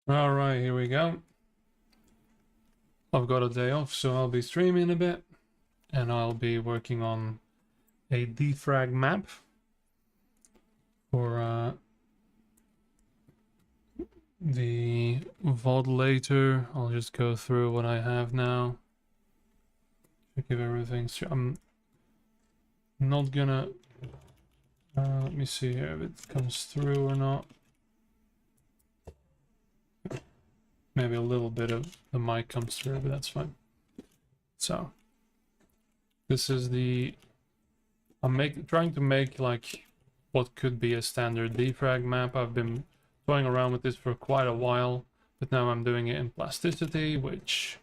All right, here we go. I've got a day off, so I'll be streaming a bit, and I'll be working on a defrag map for the VOD later. I'll just go through what I have now. Check if everything's. I'm not gonna. Let me see here if it comes through or not. Maybe a little bit of the mic comes through, but that's fine. So this is the. I'm trying to make like what could be a standard defrag map. I've been toying around with this for quite a while, but now I'm doing it in plasticity, which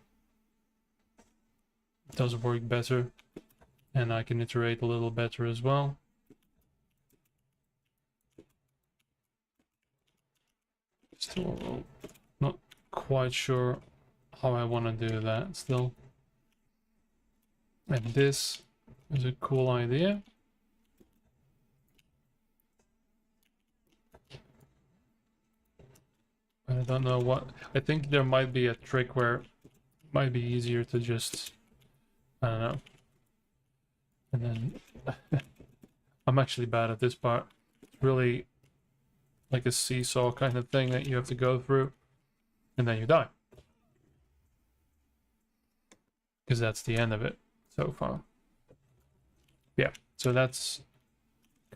does work better, and I can iterate a little better as well. Still not quite sure how I want to do that still. And this is a cool idea. I don't know what. I think there might be a trick where it might be easier to just, I don't know. And then I'm actually bad at this part. It's really like a seesaw kind of thing that you have to go through, and then you die. Because that's the end of it so far. Yeah, so that's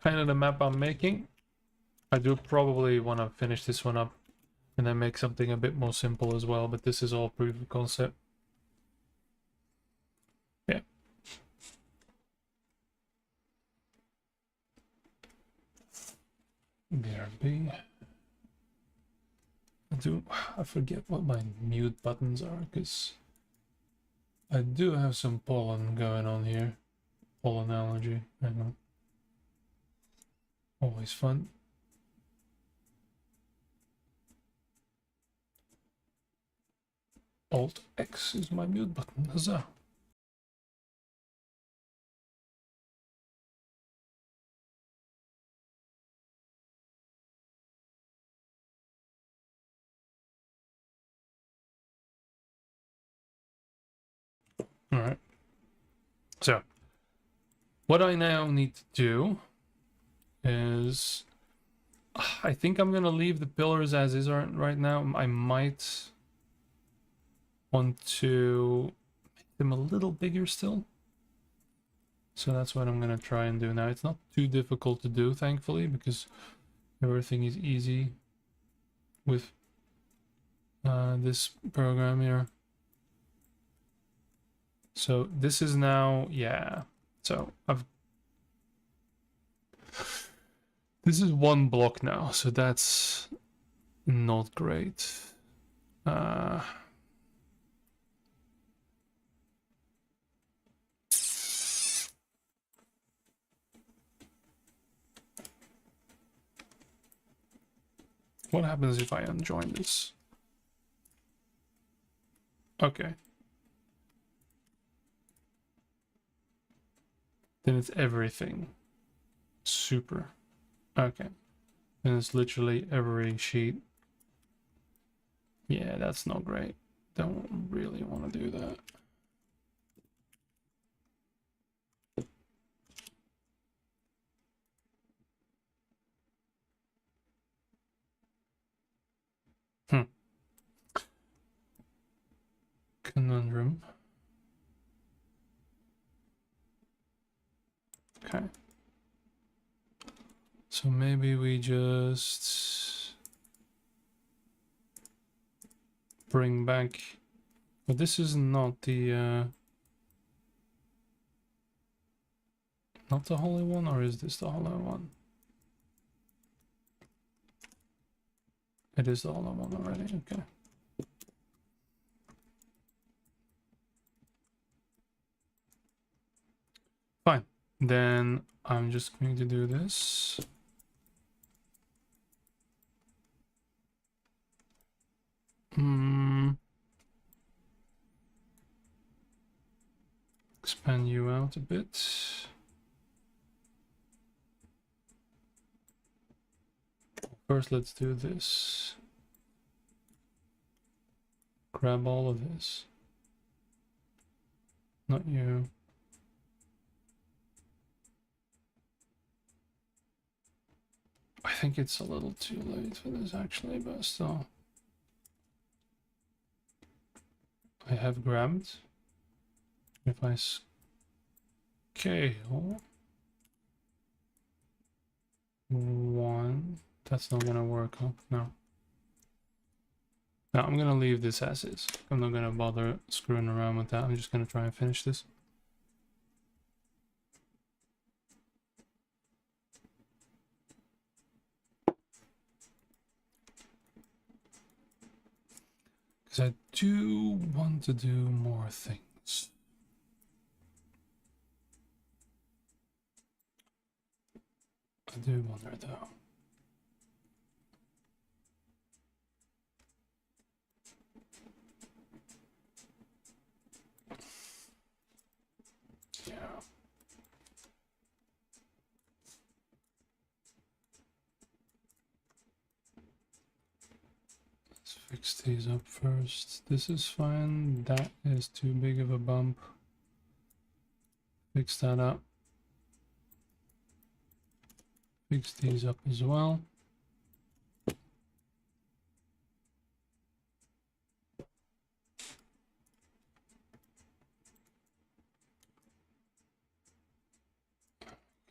kind of the map I'm making. I do probably want to finish this one up and then make something a bit more simple as well, but this is all proof of concept. Yeah. BRB. I forget what my mute buttons are, because I do have some pollen going on here. Pollen allergy. Hang on. Always fun. Alt X is my mute button. Huzzah. All right. So, what I now need to do is, I think I'm gonna leave the pillars as is right now. I might want to make them a little bigger still. So that's what I'm gonna try and do now. It's not too difficult to do, thankfully, because everything is easy with this program here. So this is now, yeah. So this is one block now, so that's not great. What happens if I unjoin this? Okay. Then it's everything. Super. Okay. And it's literally every sheet. Yeah, that's not great. Don't really want to do that. Conundrum. Okay. So maybe we just bring back, but this is not the not the holy one, or is this the holy one? It is the holy one already. Okay. Fine. Then I'm just going to do this. Expand you out a bit. First, let's do this. grab all of this. Not you. I think it's a little too late for this actually, but still. I have grabbed. If I scale 1, that's not gonna work, huh? No. No, I'm gonna leave this as is. I'm not gonna bother screwing around with that. I'm just gonna try and finish this. Because I do want to do more things. I do wonder though. Yeah. Let's fix these up first. This is fine. That is too big of a bump. Fix that up. Fix these up as well.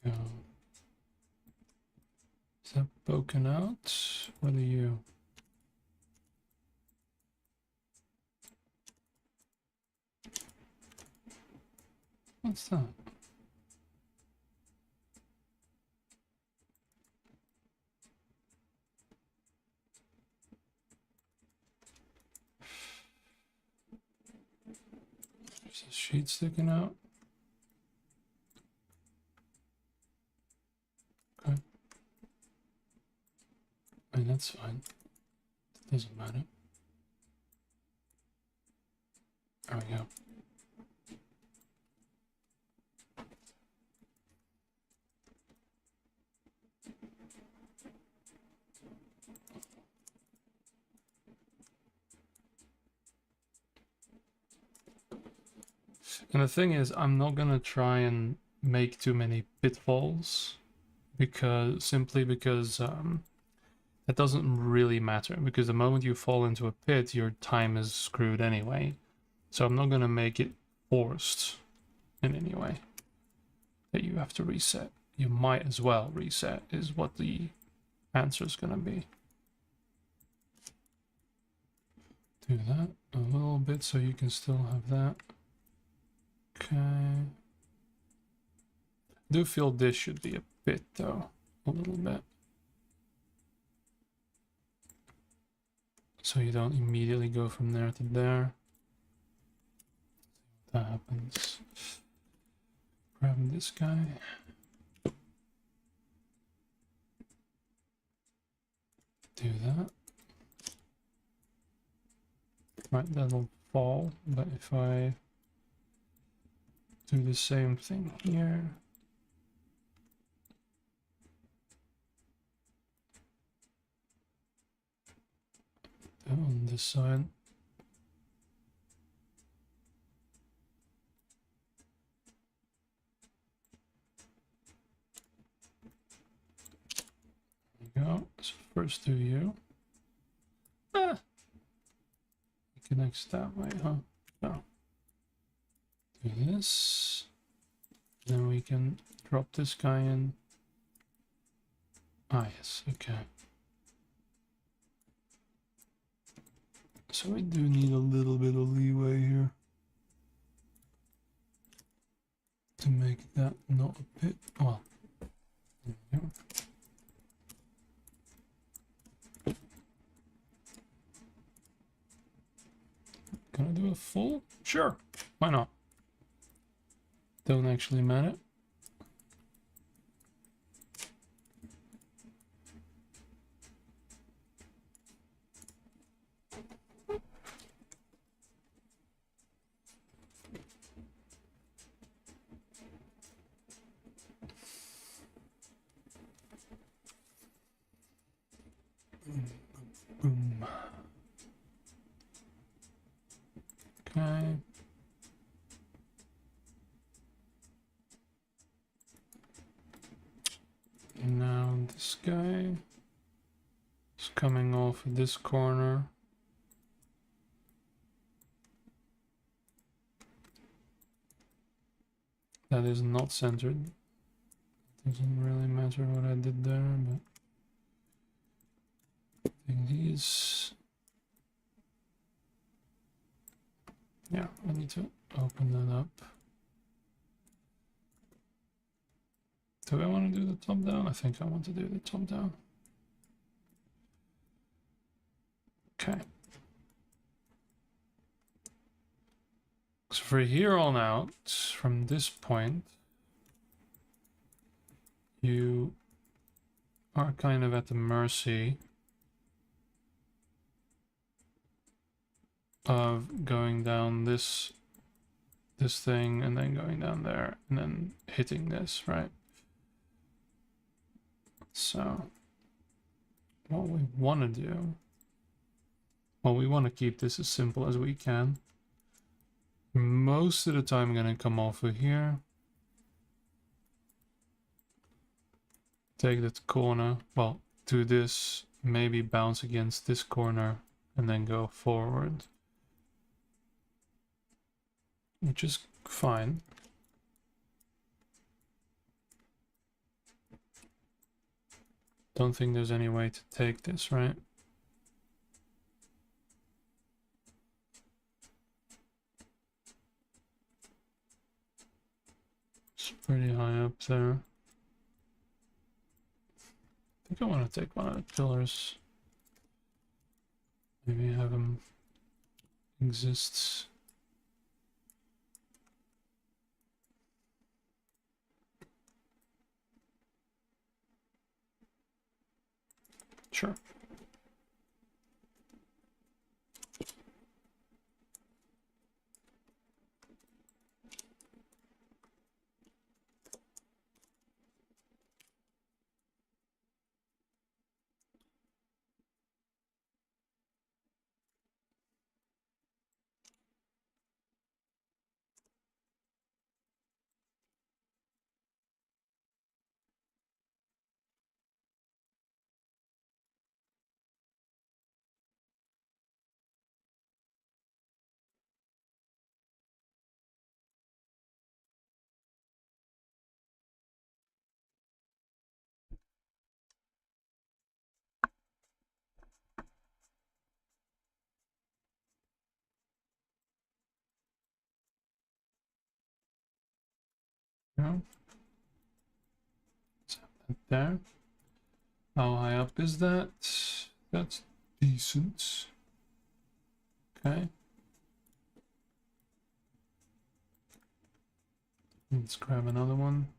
Go. Is that broken out? What are you? What's that? There's a sheet sticking out. Okay. I mean, that's fine. It doesn't matter. There we go. And the thing is, I'm not gonna try and make too many pitfalls simply because that doesn't really matter, because the moment you fall into a pit, your time is screwed anyway. So I'm not gonna make it forced in any way that you have to reset. You might as well reset is what the answer is gonna be. Do that a little bit so you can still have that. Okay. I do feel this should be a bit though, a little bit. So you don't immediately go from there to there. That happens. Grab this guy. Do that. Right, that'll fall, but if I do the same thing here. On this side. There we go. So first do you. Ah! It connects that way, huh? No. Do this. Then we can drop this guy in. Ah, yes, okay. So we do need a little bit of leeway here to make that not a bit. Well, there we go. Can I do a full? Sure, why not? Don't actually matter. Boom. Okay. Now this guy is coming off of this corner. That is not centered. Doesn't really matter what I did there, but I think these. Yeah, I need to open that up. Do I want to do the top down? I think I want to do the top down. Okay. So for here on out, from this point, you are kind of at the mercy of going down this thing and then going down there and then hitting this, right? So what we want to do, well, we want to keep this as simple as we can. Most of the time I'm going to come over here, take that corner, well, do this, maybe bounce against this corner and then go forward, which is fine. Don't think there's any way to take this, right? It's pretty high up there. I think I want to take one of the pillars. Maybe have them exist. Sure. Yeah. So there. How high up is that? That's decent. Okay. Let's grab another one.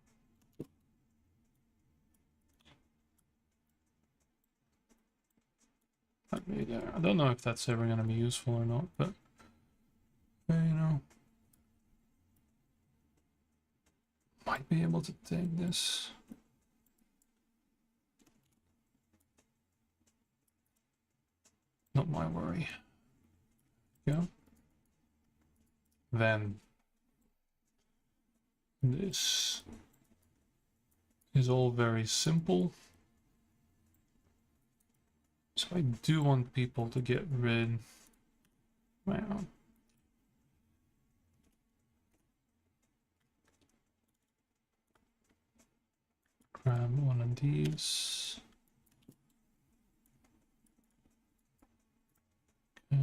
Might be there. I don't know if that's ever going to be useful or not, but you know, might be able to take this. Not my worry. Yeah. Then this is all very simple. So I do want people to get rid. Well, grab one of these. Okay.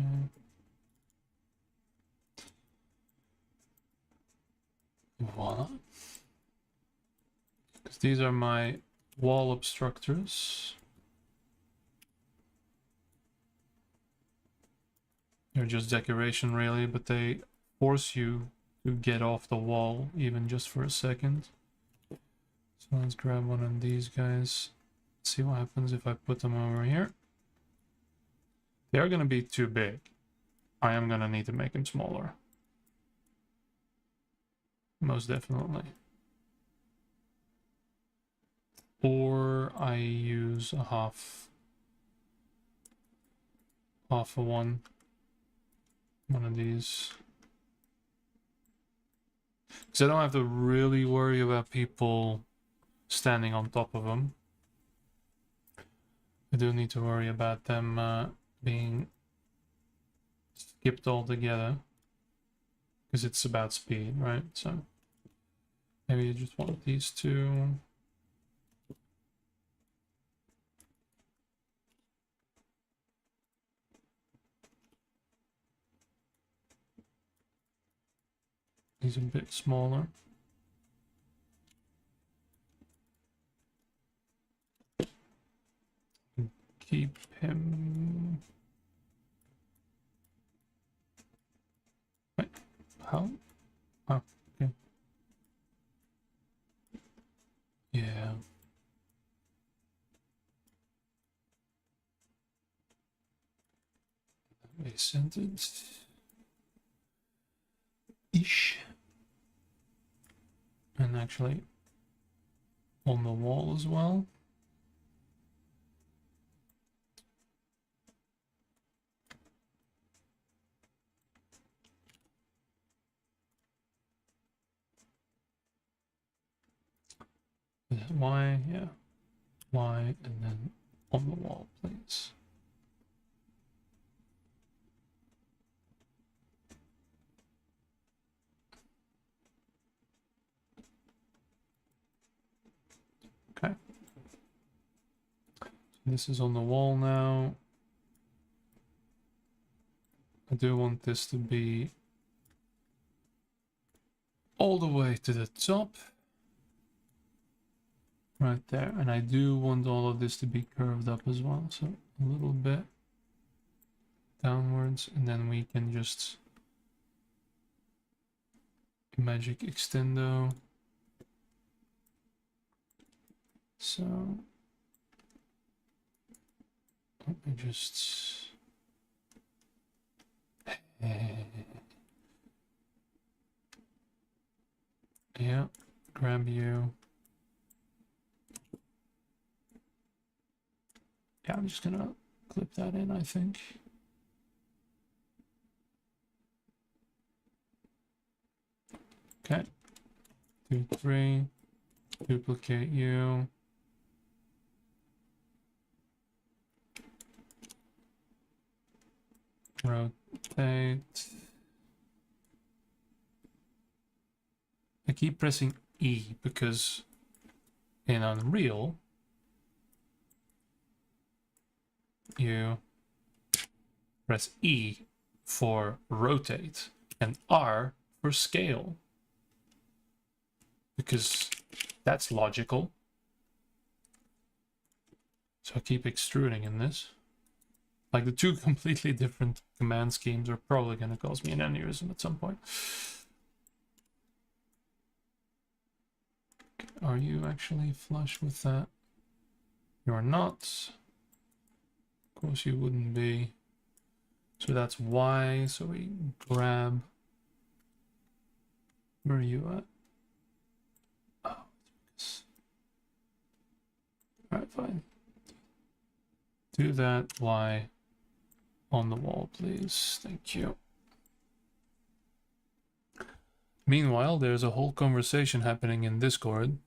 Voila. Because these are my wall obstructors. They're just decoration really, but they force you to get off the wall even just for a second. So let's grab one of these guys. See what happens if I put them over here. They are going to be too big. I am going to need to make them smaller. Most definitely. Or I use a half of one of these. Because I don't have to really worry about people standing on top of them. I do need to worry about them being skipped altogether. Because it's about speed, right? So maybe you just want these two. He's a bit smaller. Keep him. Wait, how? Oh, okay. Yeah. A sentence. Ish. And actually on the wall as well. Y, yeah. Y, and then on the wall, please. Okay. So this is on the wall now. I do want this to be all the way to the top. Right there. And I do want all of this to be curved up as well. So a little bit downwards, and then we can just magic extendo. So let me just yeah, grab you. Yeah, I'm just gonna clip that in, I think. Okay. 2, 3. Duplicate you. Rotate. I keep pressing E because in Unreal you press E for rotate and R for scale, because that's logical. So I keep extruding in this. Like, the two completely different command schemes are probably going to cause me an aneurysm at some point. Are you actually flush with that? You're not. Of course you wouldn't be. So that's Y. So we grab. Where are you at? Oh, alright, fine. Do that Y on the wall, please. Thank you. Meanwhile, there's a whole conversation happening in Discord.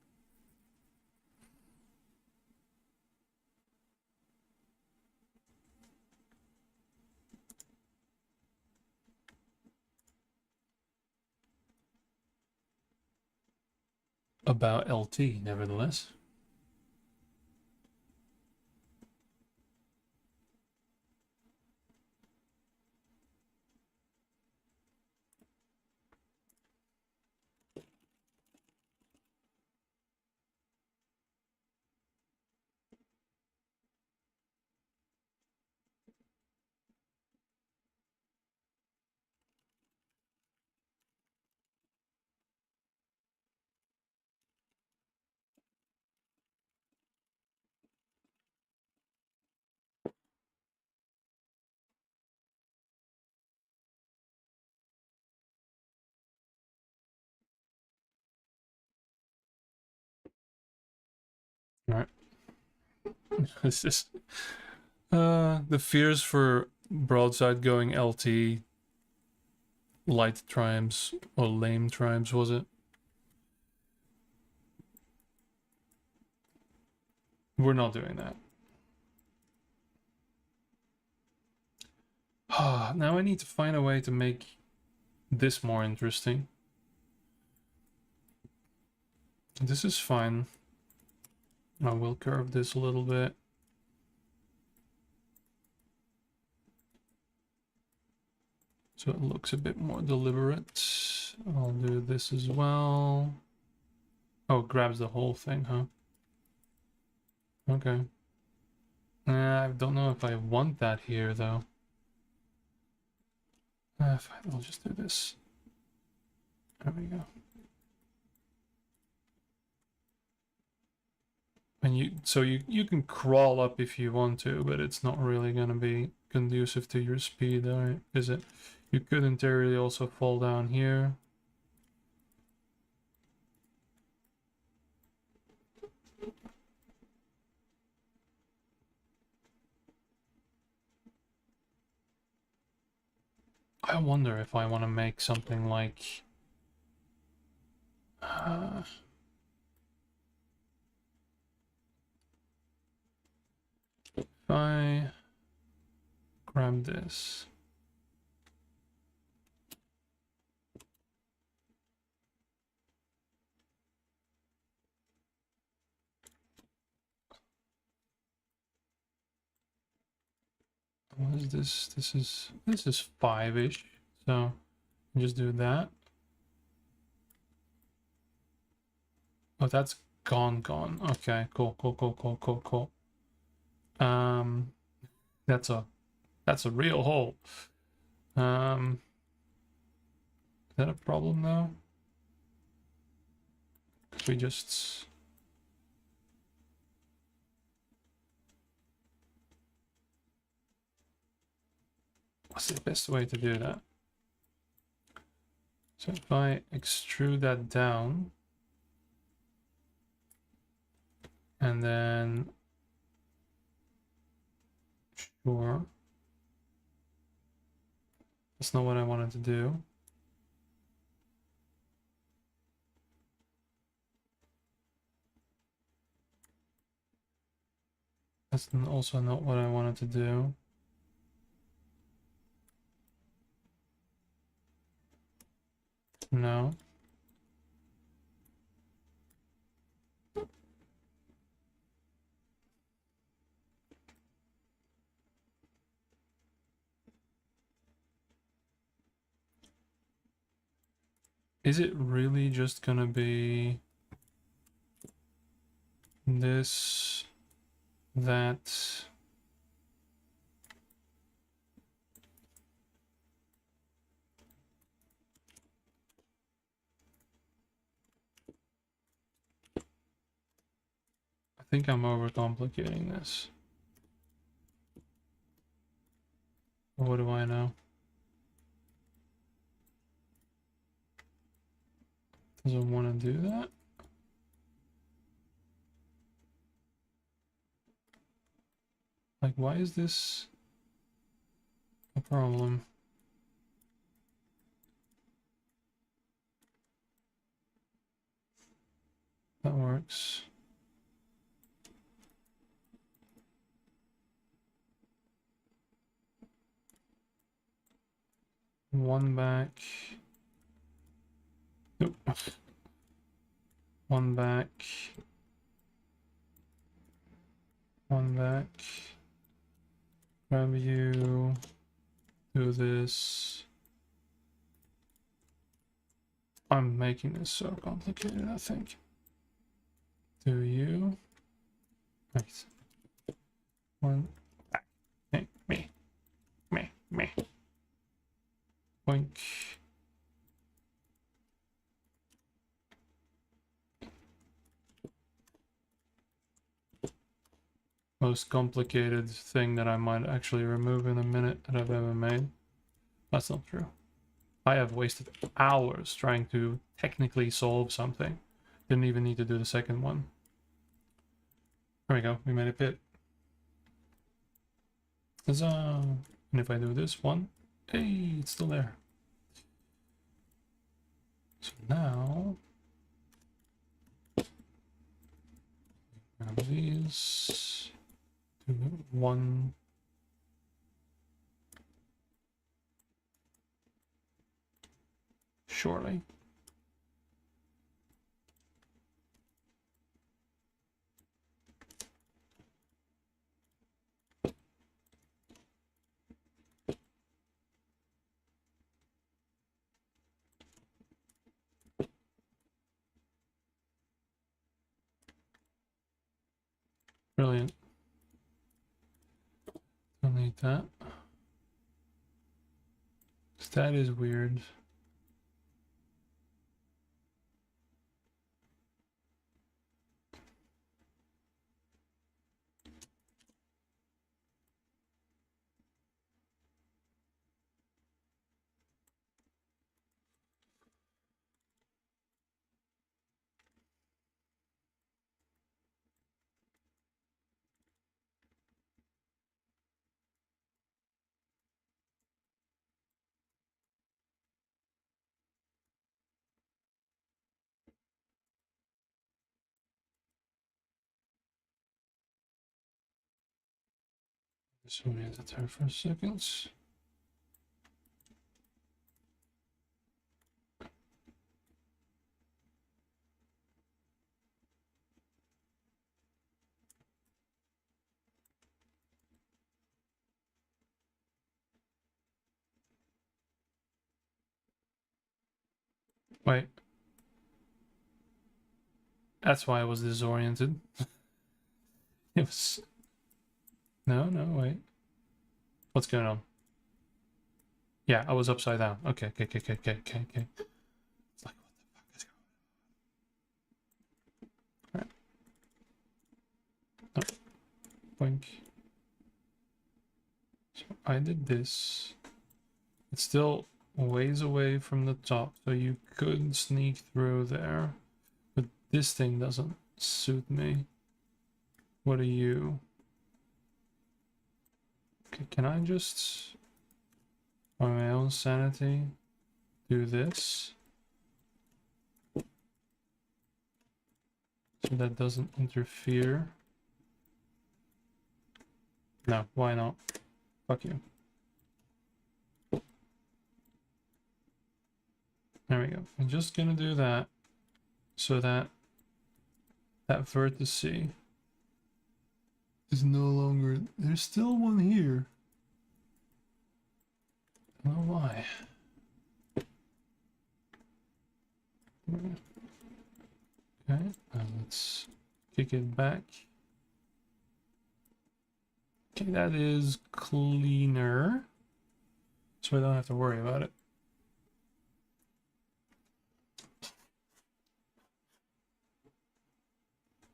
About LT, nevertheless. All right. This is the fears for Broadside going LT, light triumphs or lame triumphs, was it? We're not doing that. Now I need to find a way to make this more interesting. This is fine. I will curve this a little bit. So it looks a bit more deliberate. I'll do this as well. Oh, it grabs the whole thing, huh? Okay. I don't know if I want that here, though. Fine, I'll just do this. There we go. And you can crawl up if you want to, but it's not really gonna be conducive to your speed, is it? You could in theory also fall down here. I wonder if I want to make something like if I grab this. What is this? This is 5-ish. So just do that. Oh, that's gone. Okay, cool. That's a real hole. Is that a problem though? We just what's the best way to do that? So if I extrude that down and then sure, that's not what I wanted to do. That's also not what I wanted to do. No. Is it really just gonna be this, that? I think I'm overcomplicating this. What do I know? Doesn't want to do that. Like, why is this a problem? That works. One back. Nope. One back. One back. Grab you. Do this. I'm making this so complicated, I think. Do you? Nice. One back. Hey, me. Boink. Most complicated thing that I might actually remove in a minute that I've ever made. That's not true. I have wasted hours trying to technically solve something. Didn't even need to do the second one. There we go, we made a pit. Huzzah! And if I do this one, hey, it's still there. So now Grab these. Do one. Surely. Brilliant. Don't need that. That is weird. So we need to turn for seconds. Wait. That's why I was disoriented. It was... No, wait. What's going on? Yeah, I was upside down. Okay. It's like, what the fuck is going on? Alright. Oh. Boink. So I did this. It's still ways away from the top, so you could sneak through there. But this thing doesn't suit me. What are you? Okay, can I just, on my own sanity, do this? So that doesn't interfere. No, why not? Fuck you. There we go. I'm just gonna do that so that that vertex is no longer... There's still one here. I don't know why. Okay, now let's kick it back. Okay, that is cleaner. So I don't have to worry about it.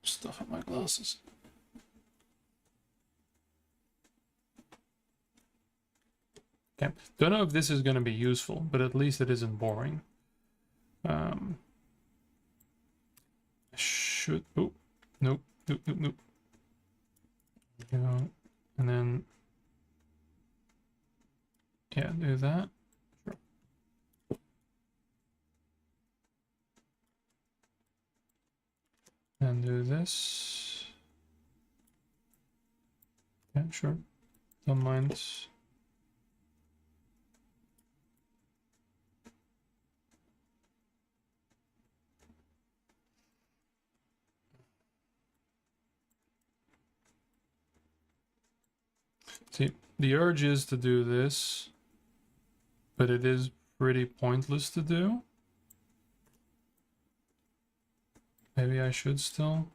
Stuff on my glasses. Okay, don't know if this is going to be useful, but at least it isn't boring. I should... Oh, nope. You know, and then... Yeah, do that. Sure. And do this. Yeah, sure. Don't mind. See, the urge is to do this, but it is pretty pointless to do. Maybe I should still.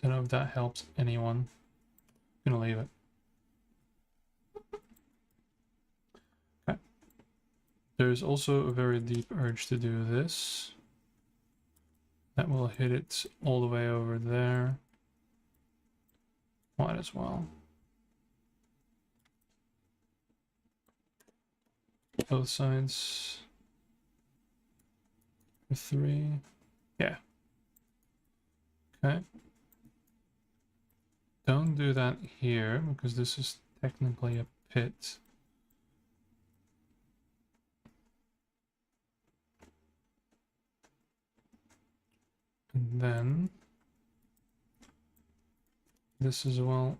Don't know if that helps anyone. I'm gonna leave it. Okay. There's also a very deep urge to do this. That will hit it all the way over there. Might as well. Both sides. For 3. Yeah. Okay. Don't do that here, because this is technically a pit. And then this as well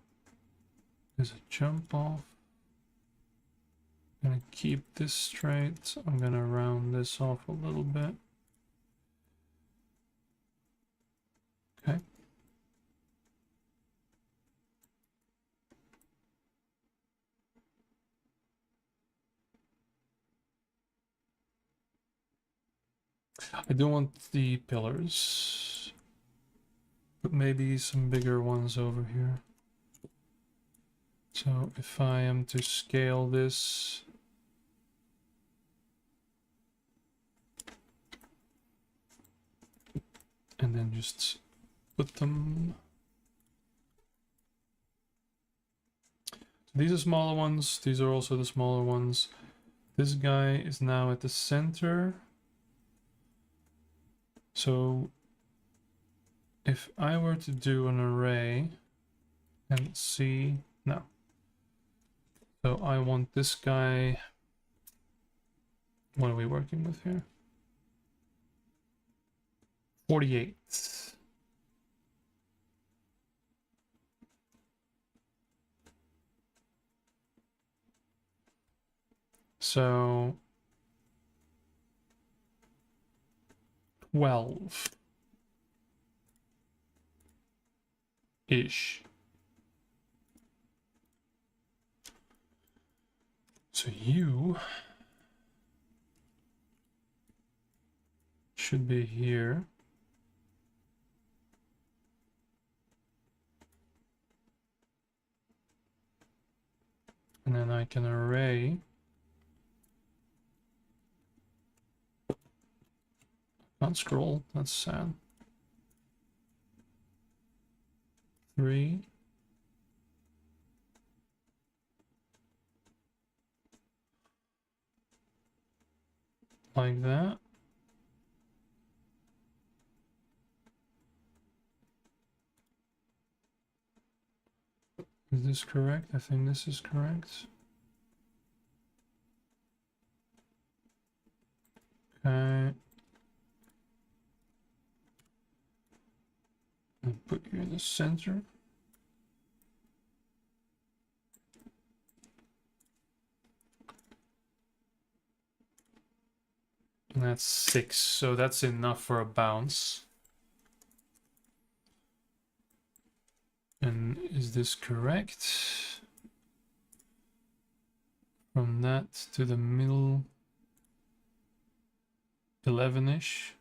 is a jump off. I'm gonna keep this straight. I'm gonna round this off a little bit. Okay. I do want the pillars, but maybe some bigger ones over here. So if I am to scale this, and then just put them. These are smaller ones. These are also the smaller ones. This guy is now at the center. So if I were to do an array and see, no. So I want this guy. What are we working with here? 48. So 12-ish. So you should be here. And then I can array. Can't scroll, that's sad. 3. Like that. Is this correct? I think this is correct. Okay. And put you in the center. And that's 6, so that's enough for a bounce. And is this correct? From that to the middle, 11-ish.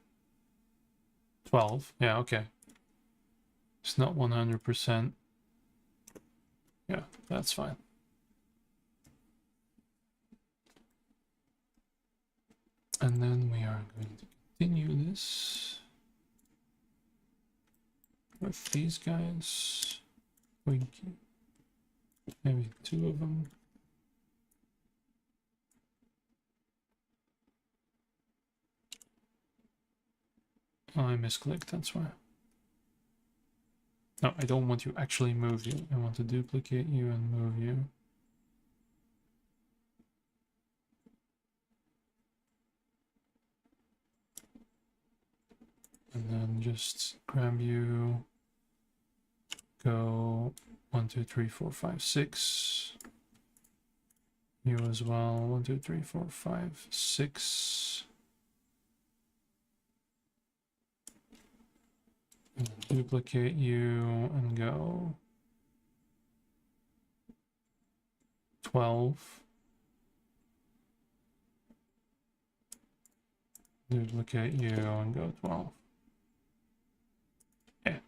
12, yeah, okay. It's not 100%. Yeah, that's fine. And then we are going to continue this with these guys. Maybe 2 of them. Oh, I misclicked, that's why. No, I don't want to actually move you. I want to duplicate you and move you. And then just grab you, go 1, 2, 3, 4, 5, 6. You as well, 1, 2, 3, 4, 5, 6. And duplicate you and go 12. Duplicate you and go 12. Yeah.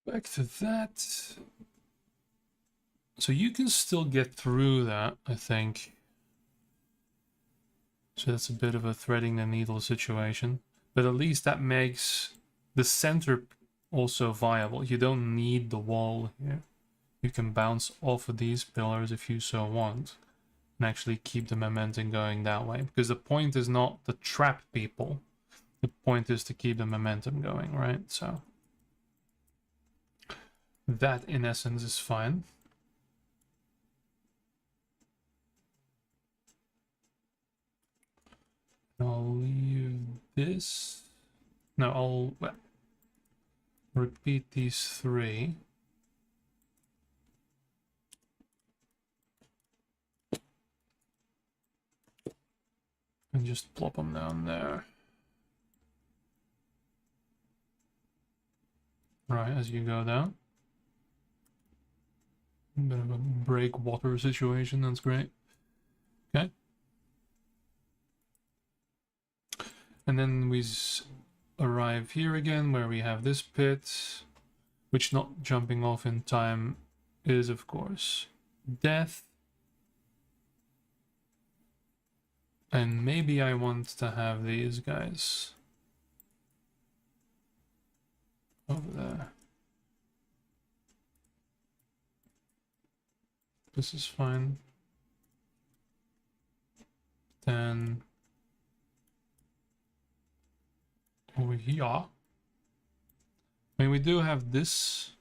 Back to that. So you can still get through that, I think. So that's a bit of a threading the needle situation. But at least that makes the center also viable. You don't need the wall here. You can bounce off of these pillars if you so want. And actually keep the momentum going that way. Because the point is not to trap people. The point is to keep the momentum going, right? So that in essence is fine. I'll leave this. No, I'll repeat these three. And just plop them down there. Right, as you go down. A bit of a breakwater situation, that's great. Okay. And then we arrive here again, where we have this pit, which not jumping off in time is, of course, death. And maybe I want to have these guys over there. This is fine. Then over here. I mean, we do have this.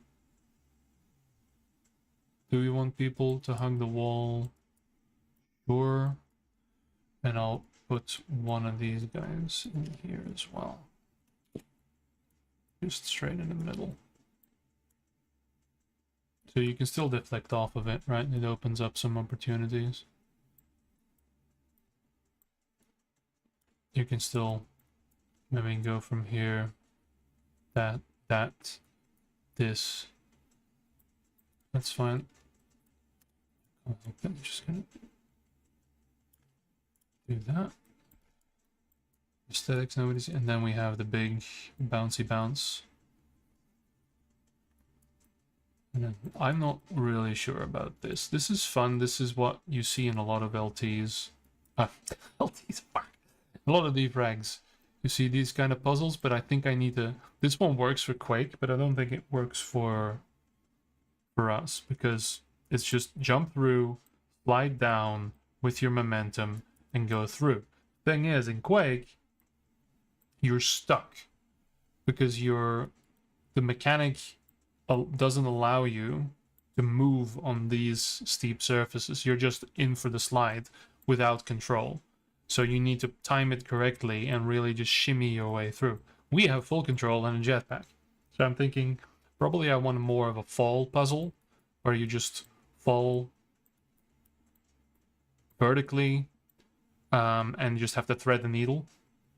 Do we want people to hug the wall? Sure. And I'll put one of these guys in here as well. Just straight in the middle. So you can still deflect off of it, right? It opens up some opportunities. You can still maybe go from here, that, this. That's fine. I'm just gonna do that. Aesthetics, nobody's, and then we have the big bouncy bounce. And then I'm not really sure about this. This is fun. This is what you see in a lot of LTs. LTs are a lot of defrags. You see these kind of puzzles, but I think I need to. This one works for Quake, but I don't think it works for us, because it's just jump through, slide down with your momentum, and go through. Thing is, in Quake, you're stuck because the mechanic doesn't allow you to move on these steep surfaces. You're just in for the slide without control. So you need to time it correctly and really just shimmy your way through. We have full control and a jetpack. So I'm thinking probably I want more of a fall puzzle where you just fall vertically and just have to thread the needle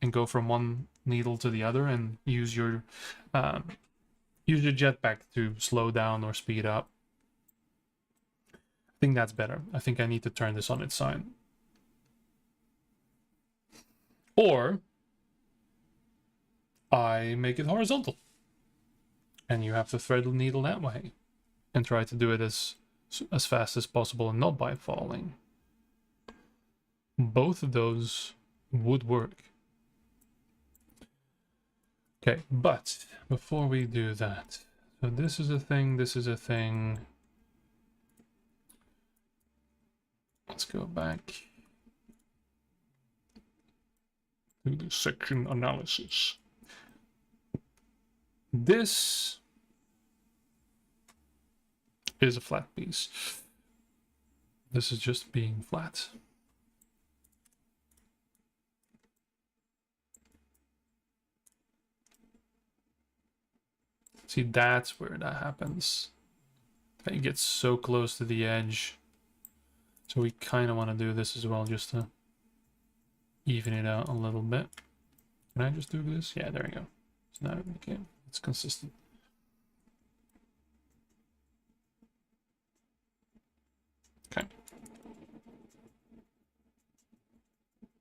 and go from one needle to the other and use your jetpack to slow down or speed up. I think that's better. I think I need to turn this on its side. Or I make it horizontal and you have to thread the needle that way and try to do it as fast as possible and not by falling. Both of those would work. Okay, but before we do that, so this is a thing, this is a thing. Let's go back to the section analysis. This is a flat piece. This is just being flat. See, that's where that happens. It gets so close to the edge. So we kind of want to do this as well, just to even it out a little bit. Can I just do this? Yeah, there we go. So now okay, it's consistent. Okay.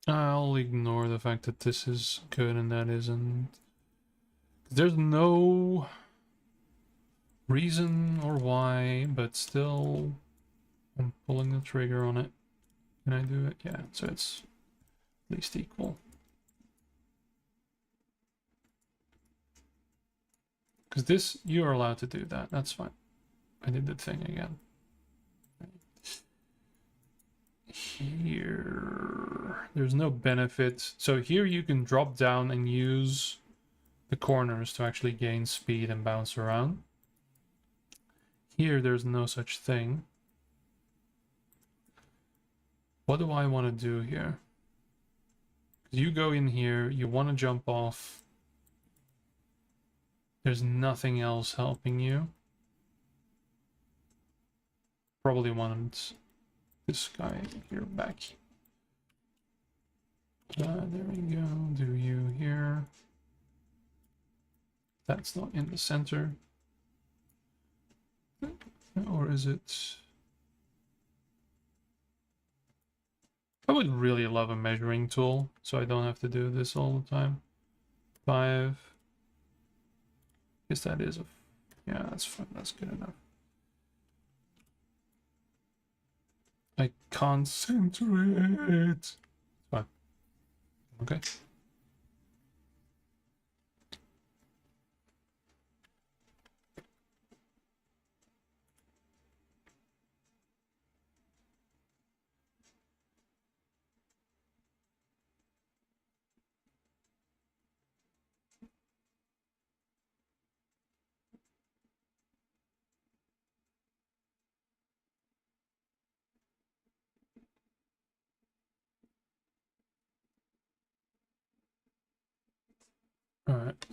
I'll ignore the fact that this is good and that isn't. There's no reason or why, but still I'm pulling the trigger on it. Can I do it? Yeah, so it's at least equal. Because this, you are allowed to do that. That's fine. I did the thing again. Here, there's no benefit. So here you can drop down and use the corners to actually gain speed and bounce around. Here, there's no such thing. What do I want to do here? You go in here, you want to jump off. There's nothing else helping you. Probably want this guy here back. There we go. Do you here? That's not in the center. Or is it? I would really love a measuring tool, so I don't have to do this all the time. 5. Guess that is a... Yeah, that's fine. That's good enough. I can't center it. Fine. Okay. All right.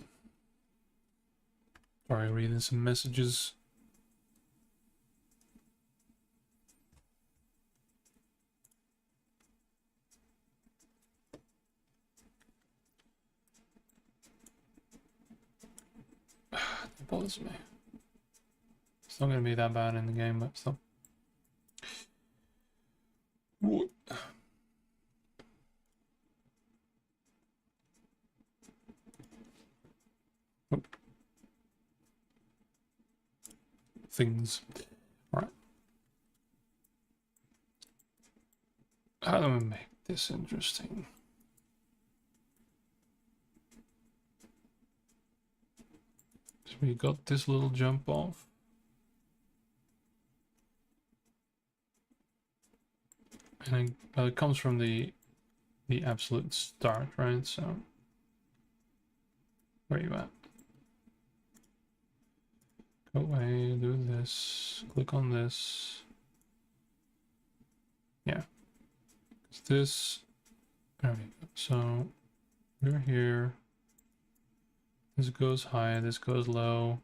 Sorry, reading some messages. It bothers me. It's not gonna be that bad in the game, but still. What? Oh. Things. Alright. How do we make this interesting? So we got this little jump off. And it comes from the absolute start, right? So where are you at? Go away, do this, click on this. Yeah. It's this. There we go. So we're here. This goes high, this goes low.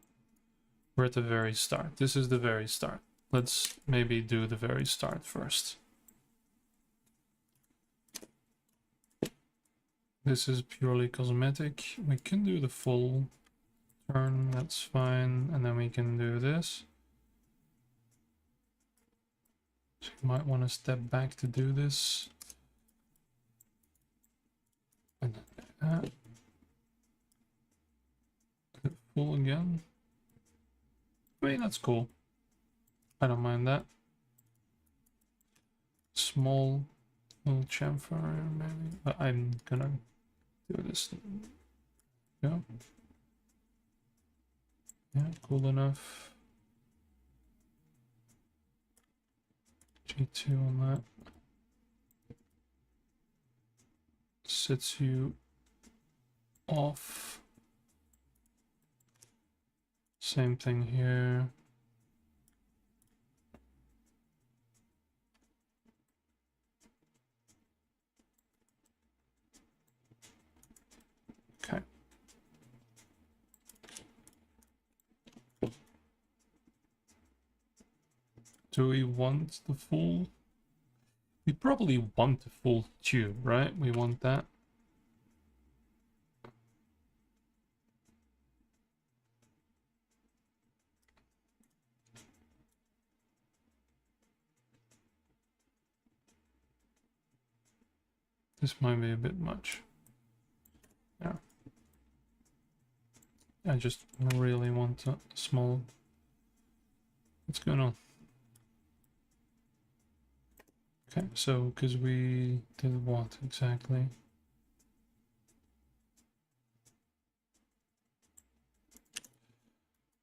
We're at the very start. This is the very start. Let's maybe do the very start first. This is purely cosmetic. We can do the full turn, that's fine. And then we can do this. So you might want to step back to do this. And then that. Full again. I mean, that's cool. I don't mind that. Small little chamfer, maybe. But I'm gonna do this. Yeah. Yeah, cool enough. G2 on that. Sets you off. Same thing here. Okay. Do we want the full? We probably want the full tube, right? We want that. This might be a bit much. Yeah. I just really want a small What's going on? Okay, so because we did what exactly?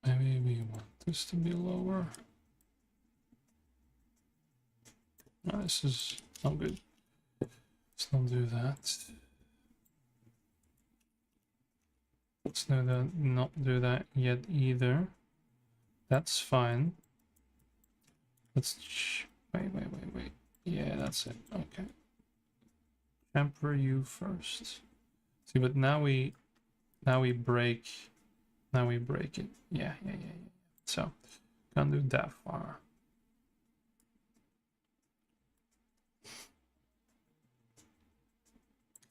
Maybe we want this to be lower. No, this is not good. Let's not do that. Let's not do that yet either. That's fine. Let's wait. Yeah, that's it. Okay. Temper you first. See, but now we break. Now we break it. Yeah. So can't do that far.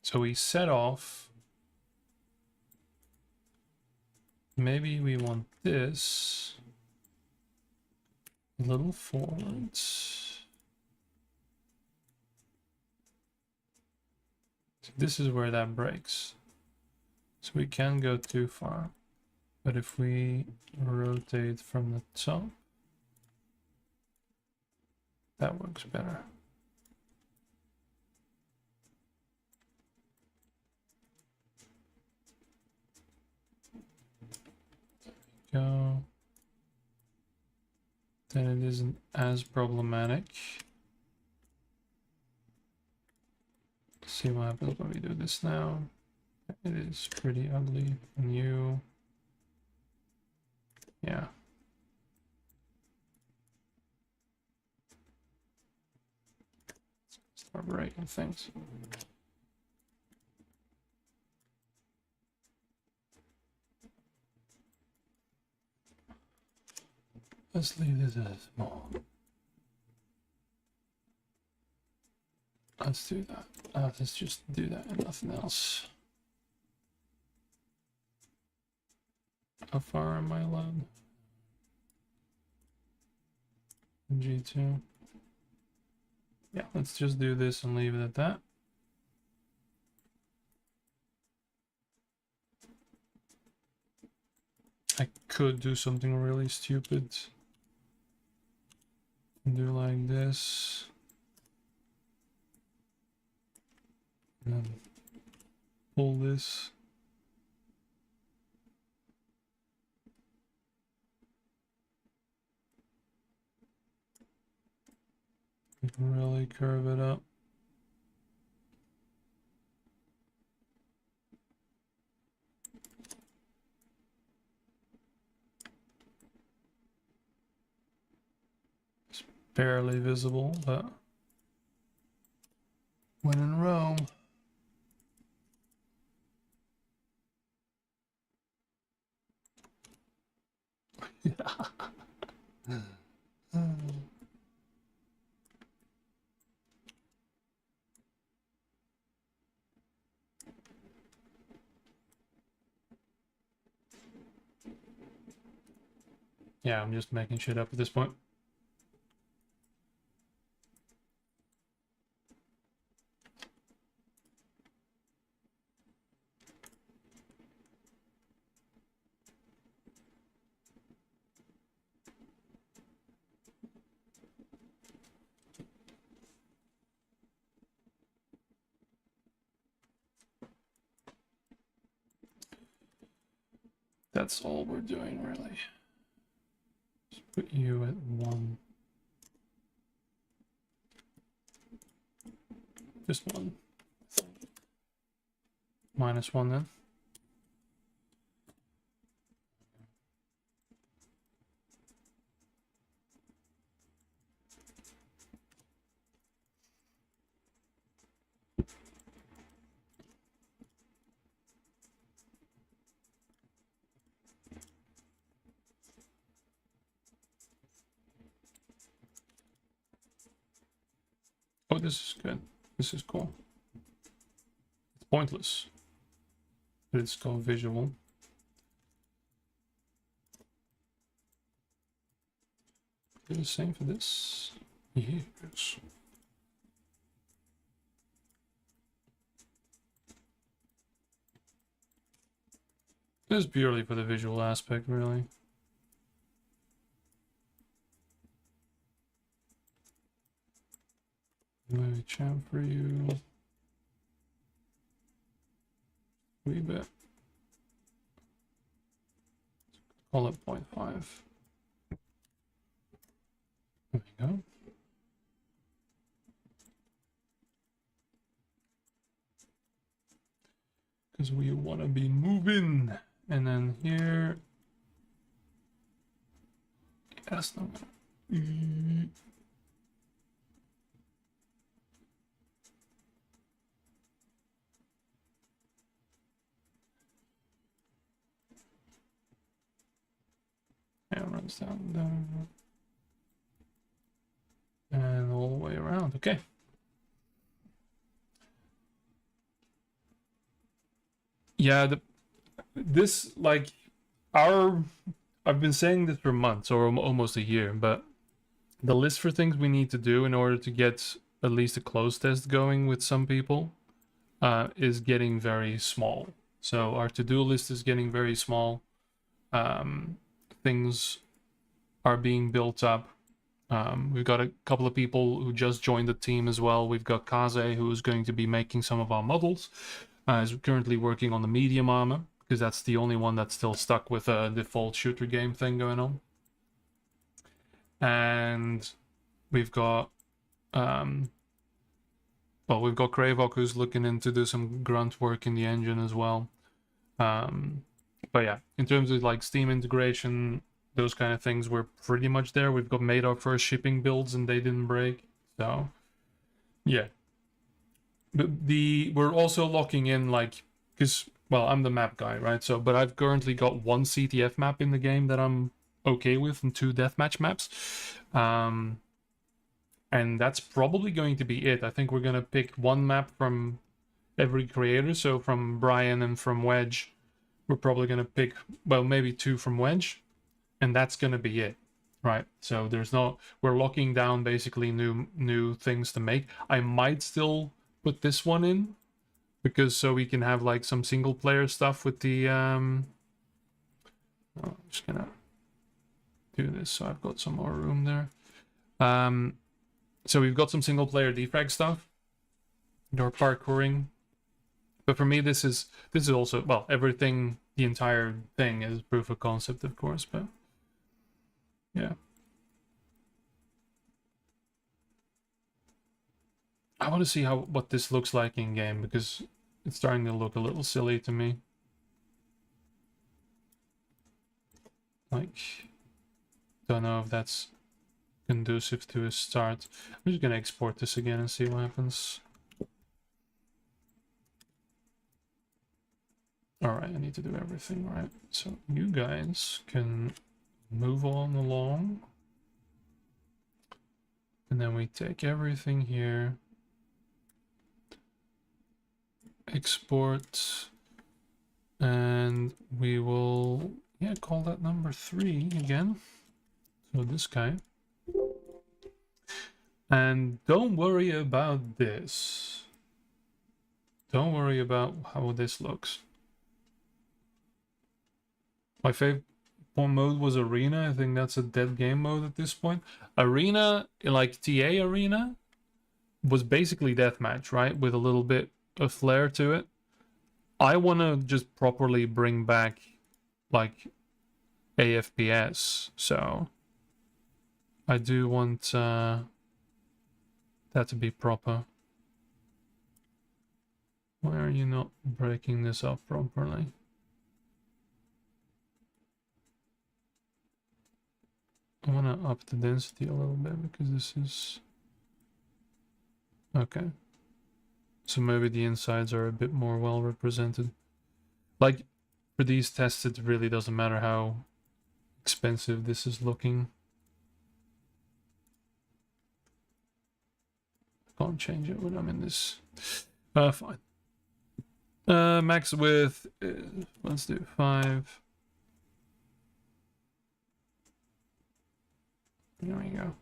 So we set off. Maybe we want this a little forwards. So this is where that breaks. So we can't go too far. But if we rotate from the top, that works better. Go. Then it isn't as problematic. Let's see what happens when we do this now. It is pretty ugly. And you, yeah. Start breaking things. Let's leave this as small. Let's do that. Let's just do that and nothing else. How far am I allowed? G2. Yeah, let's just do this and leave it at that. I could do something really stupid. Do like this. And then pull this. You can really curve it up. It's barely visible, but when in Rome. Yeah. Yeah, I'm just making shit up at this point. That's all we're doing, really. Just put you at 1. Just 1. -1 then. Oh, this is good. This is cool. It's pointless, but it's called visual. Do the same for this. Yes. This is purely for the visual aspect, really. Maybe champ for you. Wee bit. Call it 0.5. There we go. Because we want to be moving. And then here. Yes, no. Yeah, runs down. And all the way around. Okay. Yeah, this, like, I've been saying this for months or almost a year, but the list for things we need to do in order to get at least a close test going with some people is getting very small. So our to-do list is getting very small. Things are being built up. We've got a couple of people who just joined the team as well. We've got Kaze, who is going to be making some of our models. Is currently working on the medium armor, because that's the only one that's still stuck with a default shooter game thing going on. And we've got we've got Kravok, who's looking into do some grunt work in the engine as well. But yeah, in terms of like Steam integration, those kind of things, we're pretty much there. We've got made our first shipping builds and they didn't break. So yeah. But we're also locking in, like, because, well, I'm the map guy, right? So, but I've currently got one CTF map in the game that I'm okay with, and 2 deathmatch maps. And that's probably going to be it. I think we're going to pick one map from every creator. So from Brian and from Wedge, we're probably going to pick, well, maybe 2 from Wedge. And that's going to be it, right? So there's no, we're locking down basically new things to make. I might still put this one in, because so we can have like some single player stuff with the I'm just gonna do this so I've got some more room there. So we've got some single player defrag stuff, door parkouring, but for me this is also, well, everything, the entire thing is proof of concept, of course, but yeah. I want to see what this looks like in game, because it's starting to look a little silly to me. Like, don't know if that's conducive to a start. I'm just gonna export this again and see what happens. Alright, I need to do everything right. So you guys can move on along. And then we take everything here. Export. And we will, yeah, call that number 3 again. So this guy. And don't worry about this. Don't worry about how this looks. My favorite mode was Arena. I think that's a dead game mode at this point. Arena, like TA Arena, was basically deathmatch, right? With a little bit of flair to it. I want to just properly bring back, like, AFPS. So I do want that to be proper. Why are you not breaking this up properly? I want to up the density a little bit, because this is... Okay. So maybe the insides are a bit more well represented. Like, for these tests, it really doesn't matter how expensive this is looking. Can't change it when I'm in this. Fine. Max width, let's do 5. There we go.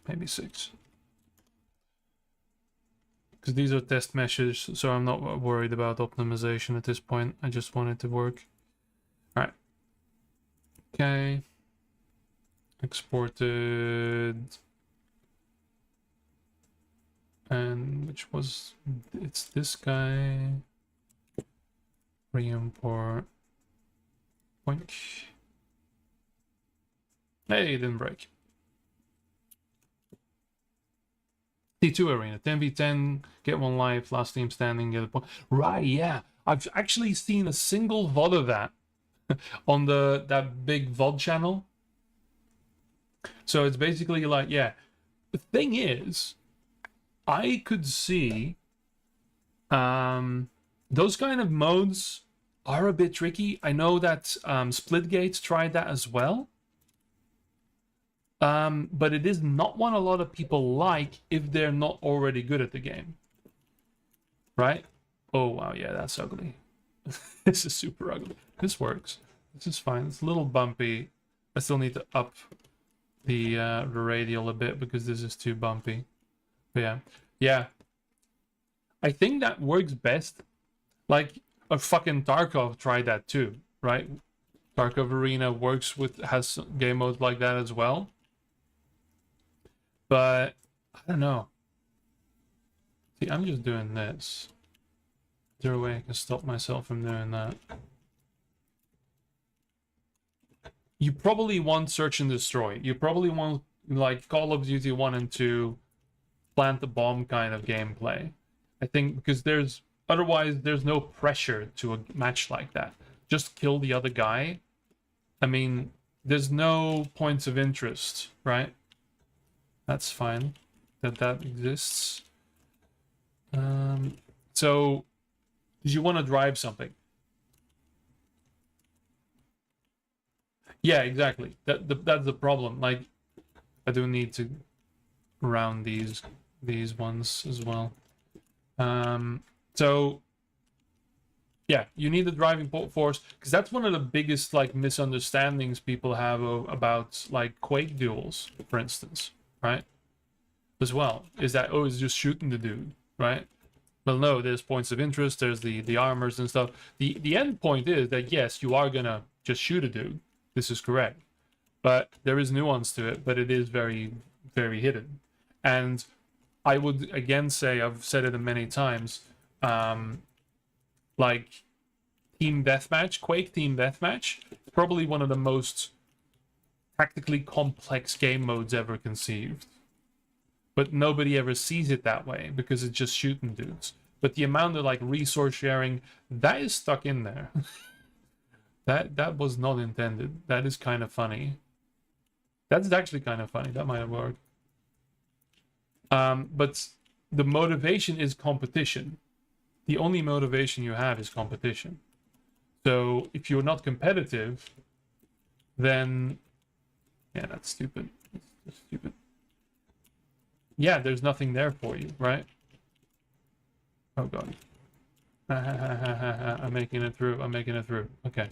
Maybe 6. Because these are test meshes, so I'm not worried about optimization at this point. I just want it to work. Alright. Okay. Exported. And which was, it's this guy. Re-import. Boink. Hey, it didn't break. T2 arena, 10v10, get one life, last team standing, get a point. Right, yeah. I've actually seen a single VOD of that on that big VOD channel. So it's basically like, yeah. The thing is, I could see those kind of modes are a bit tricky. I know that Splitgate tried that as well. But it is not one a lot of people like if they're not already good at the game. Right? Oh, wow, yeah, that's ugly. This is super ugly. This works. This is fine. It's a little bumpy. I still need to up the radial a bit because this is too bumpy. But yeah. Yeah. I think that works best. Like, a fucking Tarkov tried that too, right? Tarkov Arena has game modes like that as well. But, I don't know. See, I'm just doing this. Is there a way I can stop myself from doing that? You probably want search and destroy. You probably want, like, Call of Duty 1 and 2, plant the bomb kind of gameplay. I think because otherwise there's no pressure to a match like that. Just kill the other guy. I mean, there's no points of interest, right? That's fine that exists. So, did you want to drive something? Yeah, exactly. That's the problem. Like, I do need to round these ones as well. So, yeah, you need the driving force because that's one of the biggest like misunderstandings people have about like Quake duels, for instance, right? As well, is that it's just shooting the dude, right? Well, no, there's points of interest. There's the armors and stuff. The end point is that yes, you are gonna just shoot a dude. This is correct, but there is nuance to it. But it is very, very hidden. And I would again say, I've said it many times, like team deathmatch, Quake team deathmatch, probably one of the most tactically complex game modes ever conceived. But nobody ever sees it that way because it's just shooting dudes. But the amount of like resource sharing that is stuck in there. that was not intended. That is kind of funny. That's actually kind of funny. That might have worked. But the motivation is competition. The only motivation you have is competition. So if you're not competitive, then yeah, that's stupid. It's stupid. Yeah, there's nothing there for you, right? Oh god. I'm making it through. I'm making it through. Okay.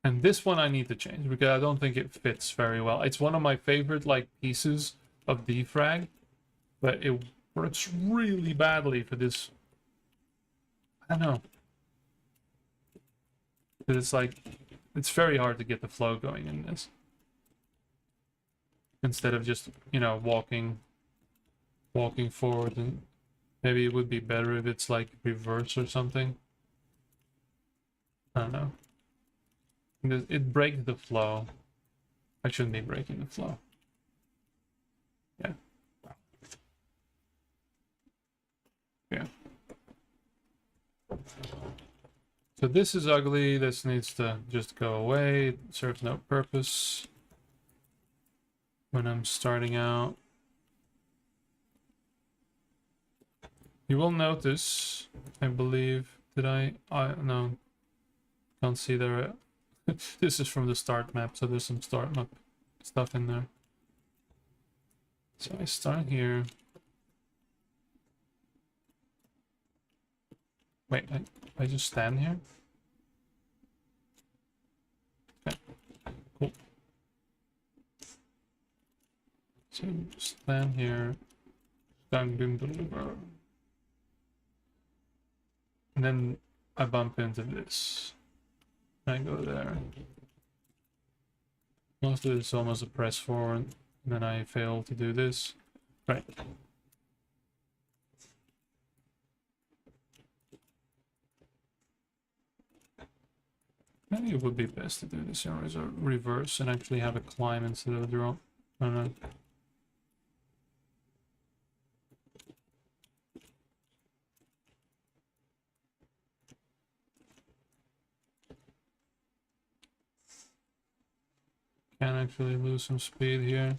And this one I need to change because I don't think it fits very well. It's one of my favorite like pieces of Defrag, but it works really badly for this. I don't know. But it's like, it's very hard to get the flow going in this. Instead of just, you know, walking forward, and maybe it would be better if it's like reverse or something. I don't know. It breaks the flow. I shouldn't be breaking the flow. Yeah. Yeah. So this is ugly. This needs to just go away. It serves no purpose when I'm starting out. You will notice, I believe, no, can't see there. This is from the start map, so there's some start map stuff in there. So I start here. Wait, I just stand here? Okay, cool. So stand here, stand and deliver. And then I bump into this. I go there. Most of it's almost a press forward. And then I fail to do this. Right. Maybe it would be best to do this in reverse and actually have a climb instead of a drop. I don't know. Can actually lose some speed here.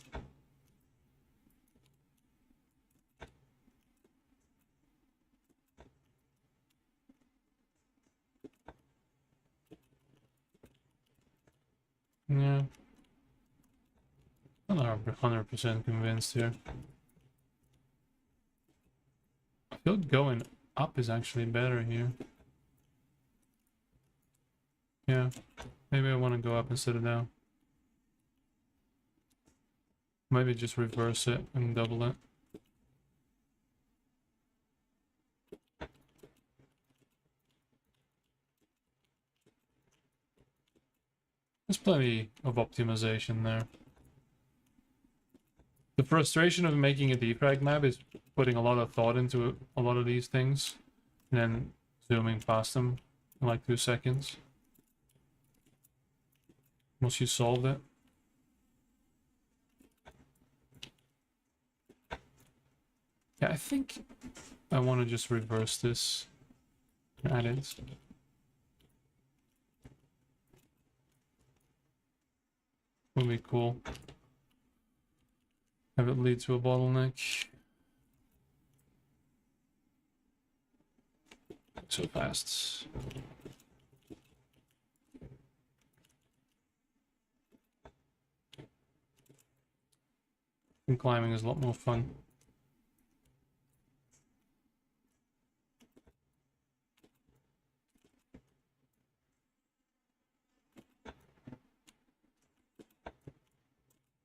Yeah. I'm not 100% convinced here. I feel going up is actually better here. Yeah. Maybe I want to go up instead of down. Maybe just reverse it and double it. There's plenty of optimization there. The frustration of making a defrag map is putting a lot of thought into a lot of these things and then zooming past them in like 2 seconds. Once you solved it. Yeah, I think I want to just reverse this and add it. Would be cool. Have it lead to a bottleneck. So fast. And climbing is a lot more fun.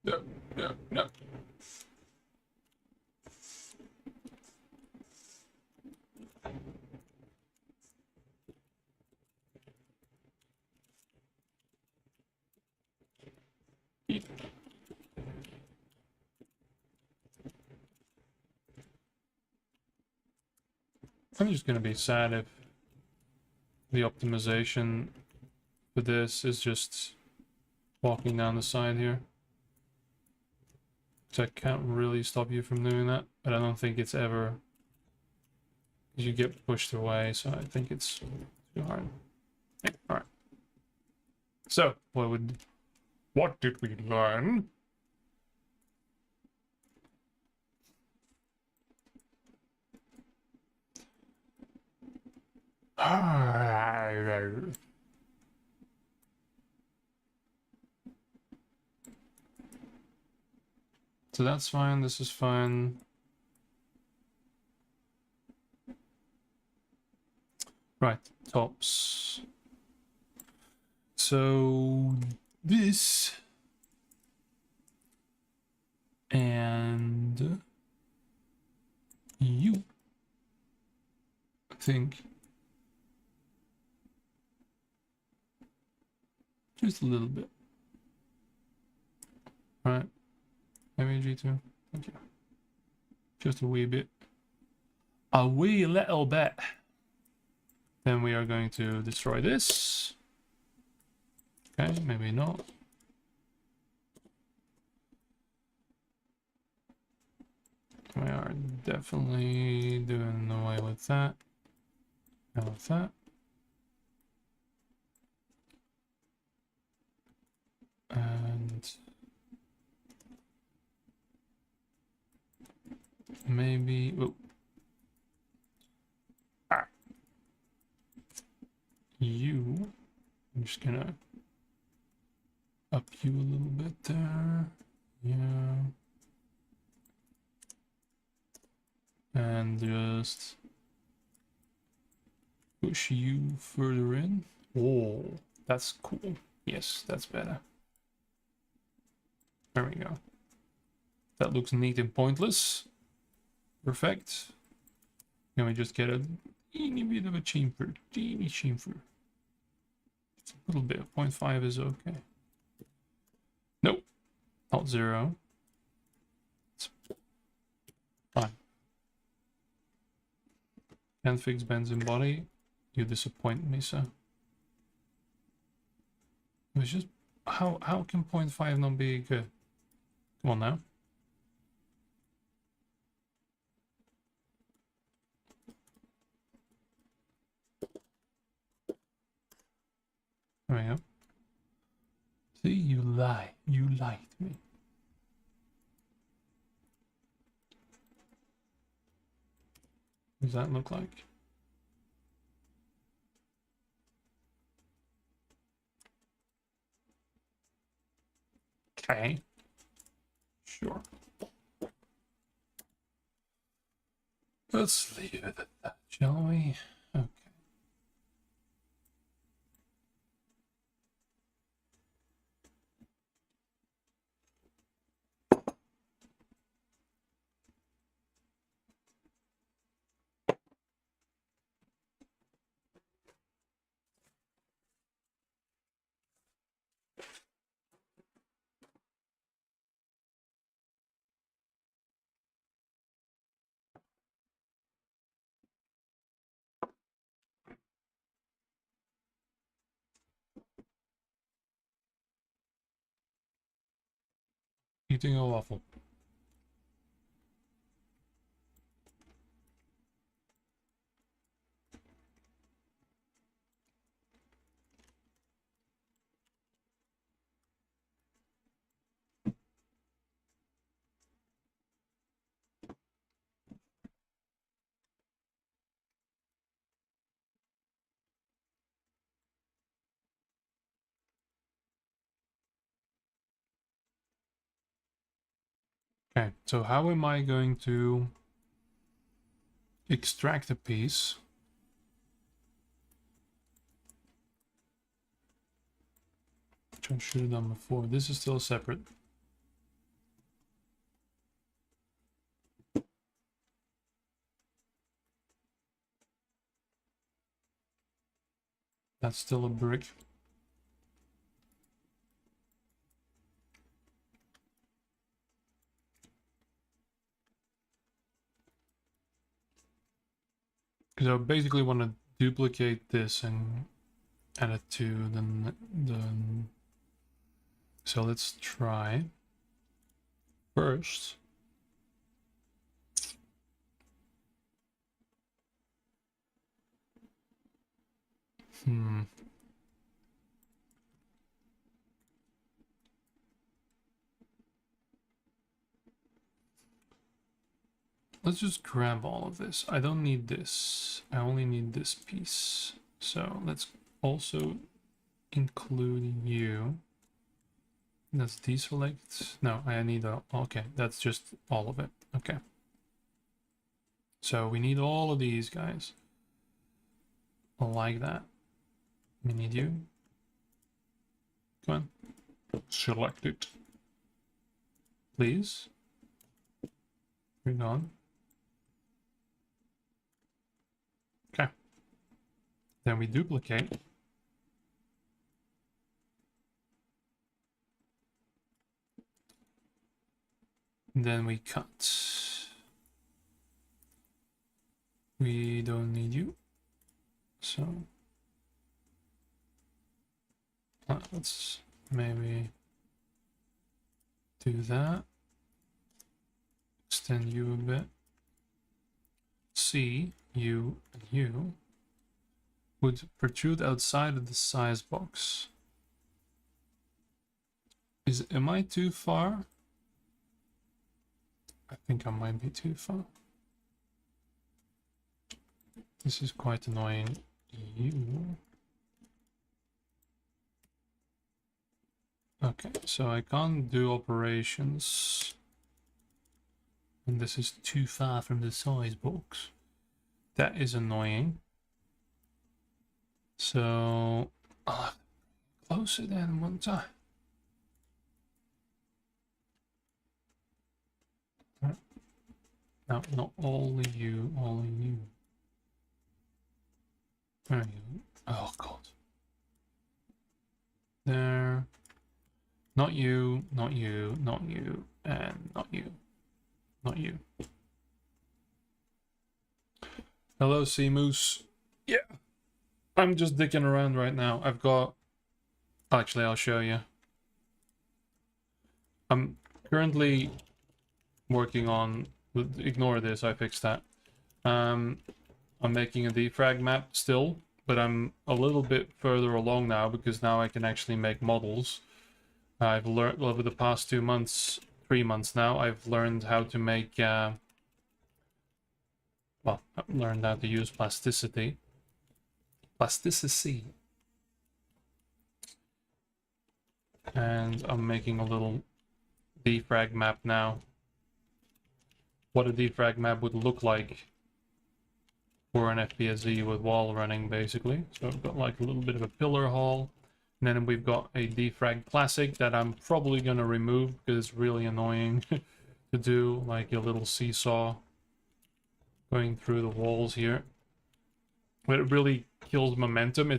No. I'm just gonna be sad if the optimization for this is just walking down the side here. So I can't really stop you from doing that, but I don't think it's ever... You get pushed away, so I think it's too hard. Yeah, alright. So, what did we learn? So that's fine, this is fine. Right, tops. So this and you, I think, just a little bit. All right, maybe G2. Thank you. Just a wee bit. A wee little bit. Then we are going to destroy this. Okay, maybe not. We are definitely doing away with that. And with that. And maybe... Oh. You, I'm just gonna up you a little bit there, yeah, and just push you further in. Oh, that's cool. Yes, that's better. There we go. That looks neat and pointless. Perfect. Can we just get a teeny bit of a chamfer? Teeny chamfer. A little bit. 0.5 is okay. Nope. Not 0. Can't fix benzene body. You disappoint me, sir. It was just how can 0.5 not be good? Come on now. There we go. See, you lie. You lied to me. What does that look like? Okay. Sure. Let's leave it at that, shall we? Okay. Eating a waffle. Okay, so how am I going to extract a piece? Which I should have done before. This is still separate. That's still a brick. Because I basically want to duplicate this and add it to the... So let's try. First, let's just grab all of this. I don't need this. I only need this piece. So let's also include you. Let's deselect. No, I need a... Okay, that's just all of it. Okay. So we need all of these guys. Like that. We need you. Come on. Select it. Please. Bring on. Okay. Then we duplicate. Then we cut. We don't need you. So let's maybe do that. Extend you a bit. C, you, and you would protrude outside of the size box. Am I too far? I think I might be too far. This is quite annoying. You. Okay, so I can't do operations. And this is too far from the size box. That is annoying. So I'll have to closer than one time. No, not only you, only you. There you go. Oh god. There. Not you, not you, not you, and not you. Not you. Hello, Sea Moose. Yeah, I'm just dicking around right now. I've got... Actually, I'll show you. I'm currently working on... Ignore this, I fixed that. I'm making a defrag map still, but I'm a little bit further along now because now I can actually make models. I've learned over the past 2 months, 3 months now, I've learned how to make... well, I've learned how to use plasticity. Plasticity. And I'm making a little defrag map now. What a defrag map would look like for an FPSZ with wall running, basically. So I've got like a little bit of a pillar hall. And then we've got a defrag classic that I'm probably going to remove because it's really annoying to do, like a little seesaw going through the walls here. But it really kills momentum.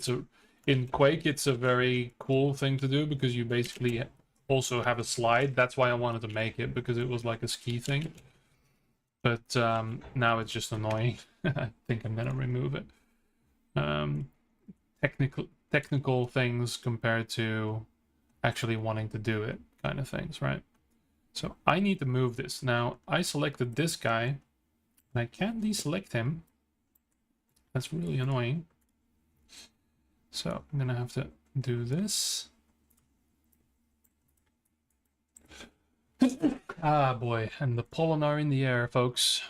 In Quake, it's a very cool thing to do because you basically also have a slide. That's why I wanted to make it, because it was like a ski thing. But now it's just annoying. I think I'm gonna remove it. Technical things compared to actually wanting to do it kind of things, right? So I need to move this. Now, I selected this guy, and I can't deselect him. That's really annoying. So I'm gonna have to do this. Ah, boy, and the pollen are in the air, folks.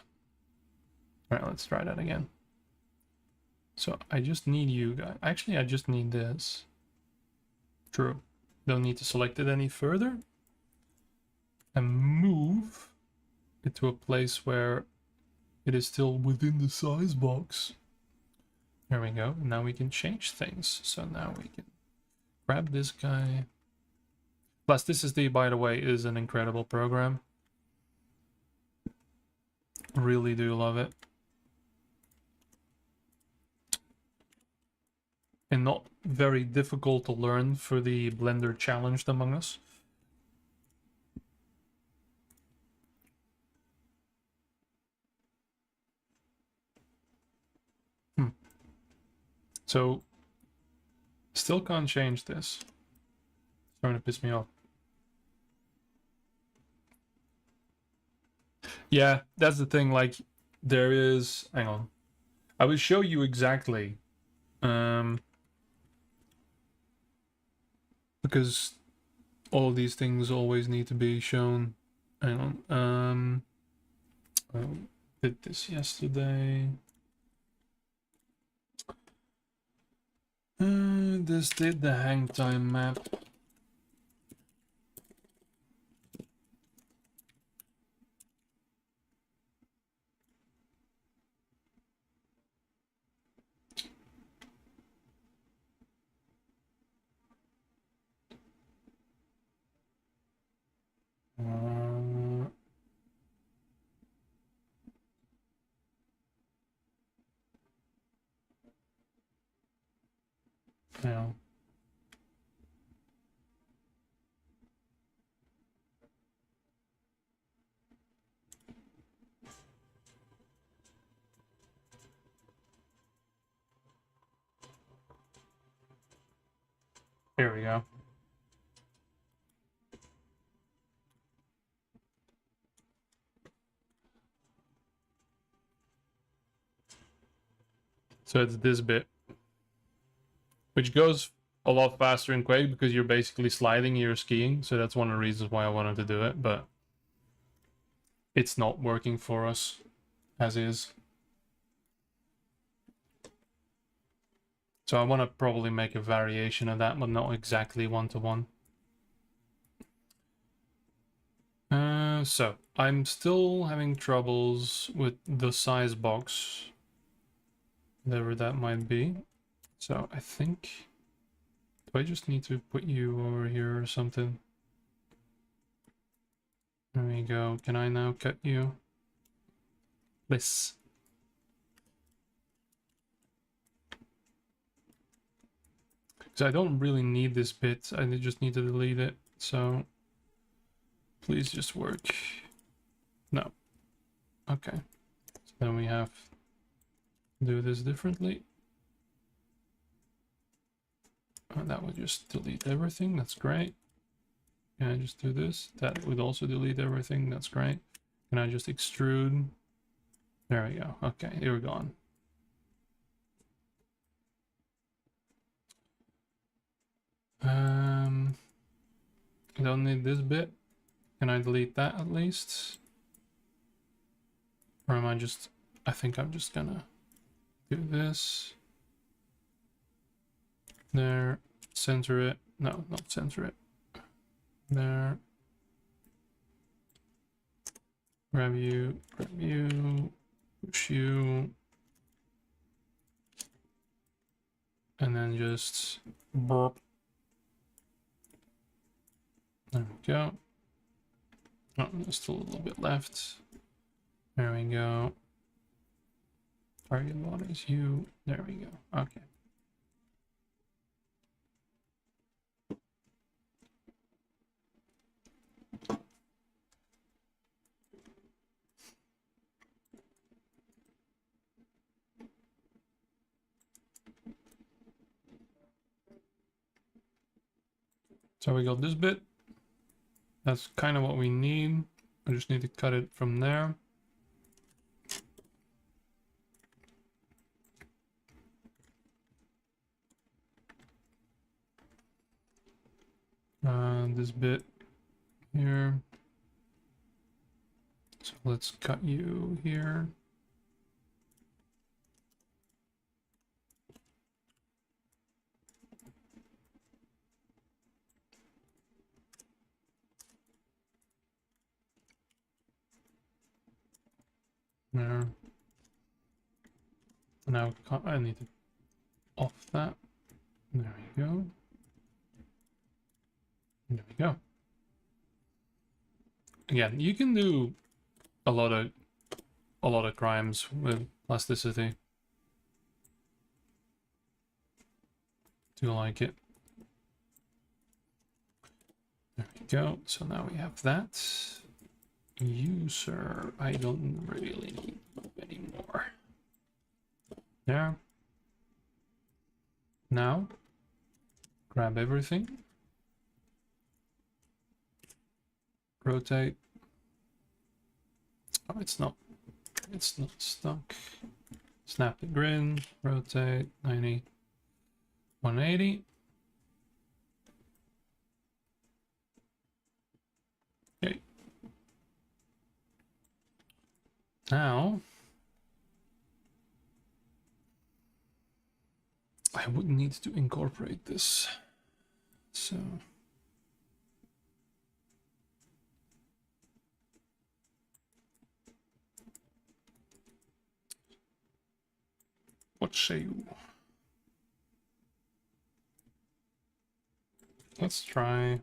All right, let's try that again. So I just need you guys. Actually, I just need this. True. Don't need to select it any further. And move it to a place where it is still within the size box. There we go. Now we can change things. So now we can grab this guy. Plasticity, by the way, is an incredible program. Really do love it. And not very difficult to learn for the Blender challenged among us. So, still can't change this. It's starting to piss me off. Yeah, that's the thing, like, there is... Hang on. I will show you exactly. Because all of these things always need to be shown. Hang on. I did this yesterday. This did the hang time map. Yeah. Here we go. So it's this bit, which goes a lot faster in Quake because you're basically sliding, you're skiing. So that's one of the reasons why I wanted to do it, but it's not working for us as is. So I want to probably make a variation of that, but not exactly one-to-one. So I'm still having troubles with the size box, whatever that might be. So I think, do I just need to put you over here or something? There we go. Can I now cut you? This. Because I don't really need this bit. I just need to delete it. So please just work. No. Okay. So then we have do this differently. That would just delete everything. That's great. Can I just do this? That would also delete everything. That's great. Can I just extrude? There we go. Okay, here we're gone. I don't need this bit. Can I delete that at least? Or am I just... I think I'm just gonna do this. There. Center it. No, not center it. There. Grab you, push you. And then just burp. There we go. Oh, there's still a little bit left. There we go. Target one is you. There we go. Okay. So we got this bit. That's kind of what we need. I just need to cut it from there. This bit here. So let's cut you here. There. Now I need to off that. There we go. There we go. Again, you can do a lot of crimes with plasticity. Do you like it? There we go. So now we have that. You, sir, I don't really need anymore. There. Now, grab everything. Rotate. Oh, it's not stuck. Snap the grid. Rotate 90. 180. Okay. Now, I would need to incorporate this. So, what say you? Let's try.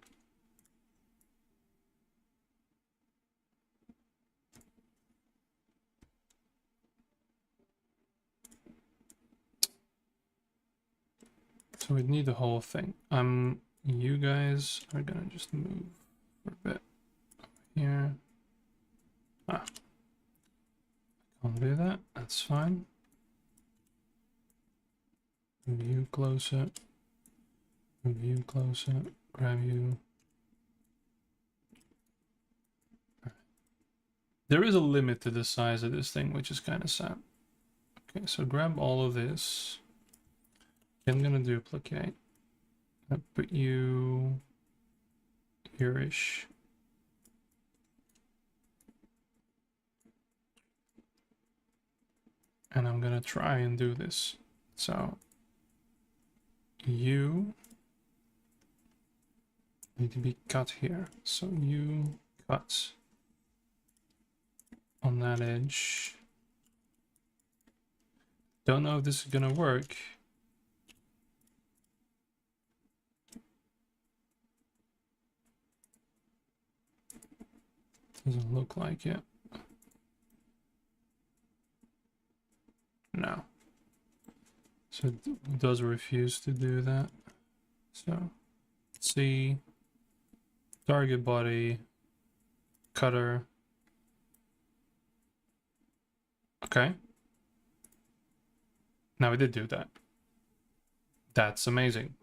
So we'd need the whole thing. You guys are gonna just move for a bit here. Ah, can't do that. That's fine. Move you closer. Move you closer. Grab you. There is a limit to the size of this thing, which is kind of sad. Okay, so grab all of this. I'm gonna duplicate. I put you here-ish. And I'm gonna try and do this. So you need to be cut here. So you cut on that edge. Don't know if this is gonna work. Doesn't look like it. No. So it does refuse to do that. So C, target body, cutter. Okay. Now we did do that. That's amazing.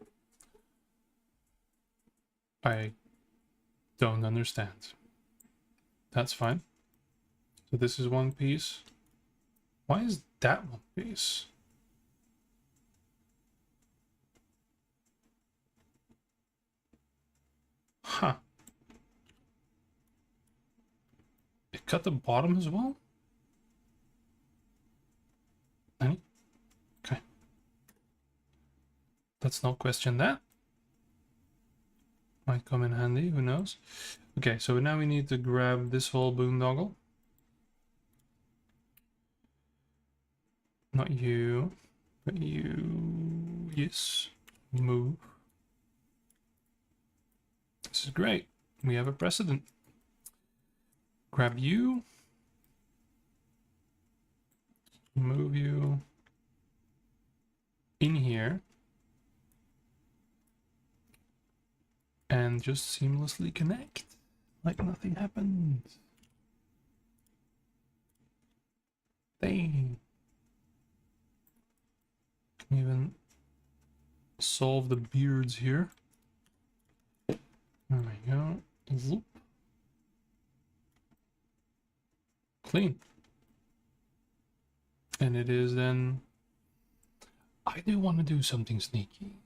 I don't understand. That's fine. So this is one piece. Why is that one piece? Huh. It cut the bottom as well? Any? Okay. Let's not question that. Might come in handy, who knows? Okay, so now we need to grab this whole boondoggle. Not you, but you. Yes. Move. This is great. We have a precedent. Grab you. Move you in here. And just seamlessly connect. Like nothing happened. Dang. Can even solve the beards here. There we go. Zoop. Clean. And it is then... I do want to do something sneaky.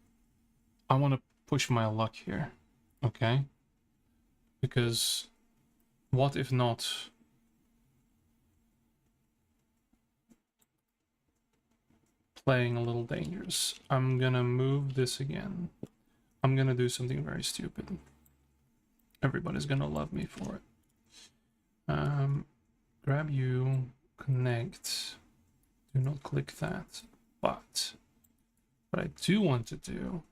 I want to push my luck here. Okay? Because what if not... playing a little dangerous. I'm gonna move this again. I'm gonna do something very stupid. Everybody's gonna love me for it. Grab you, connect. Do not click that. But what I do want to do...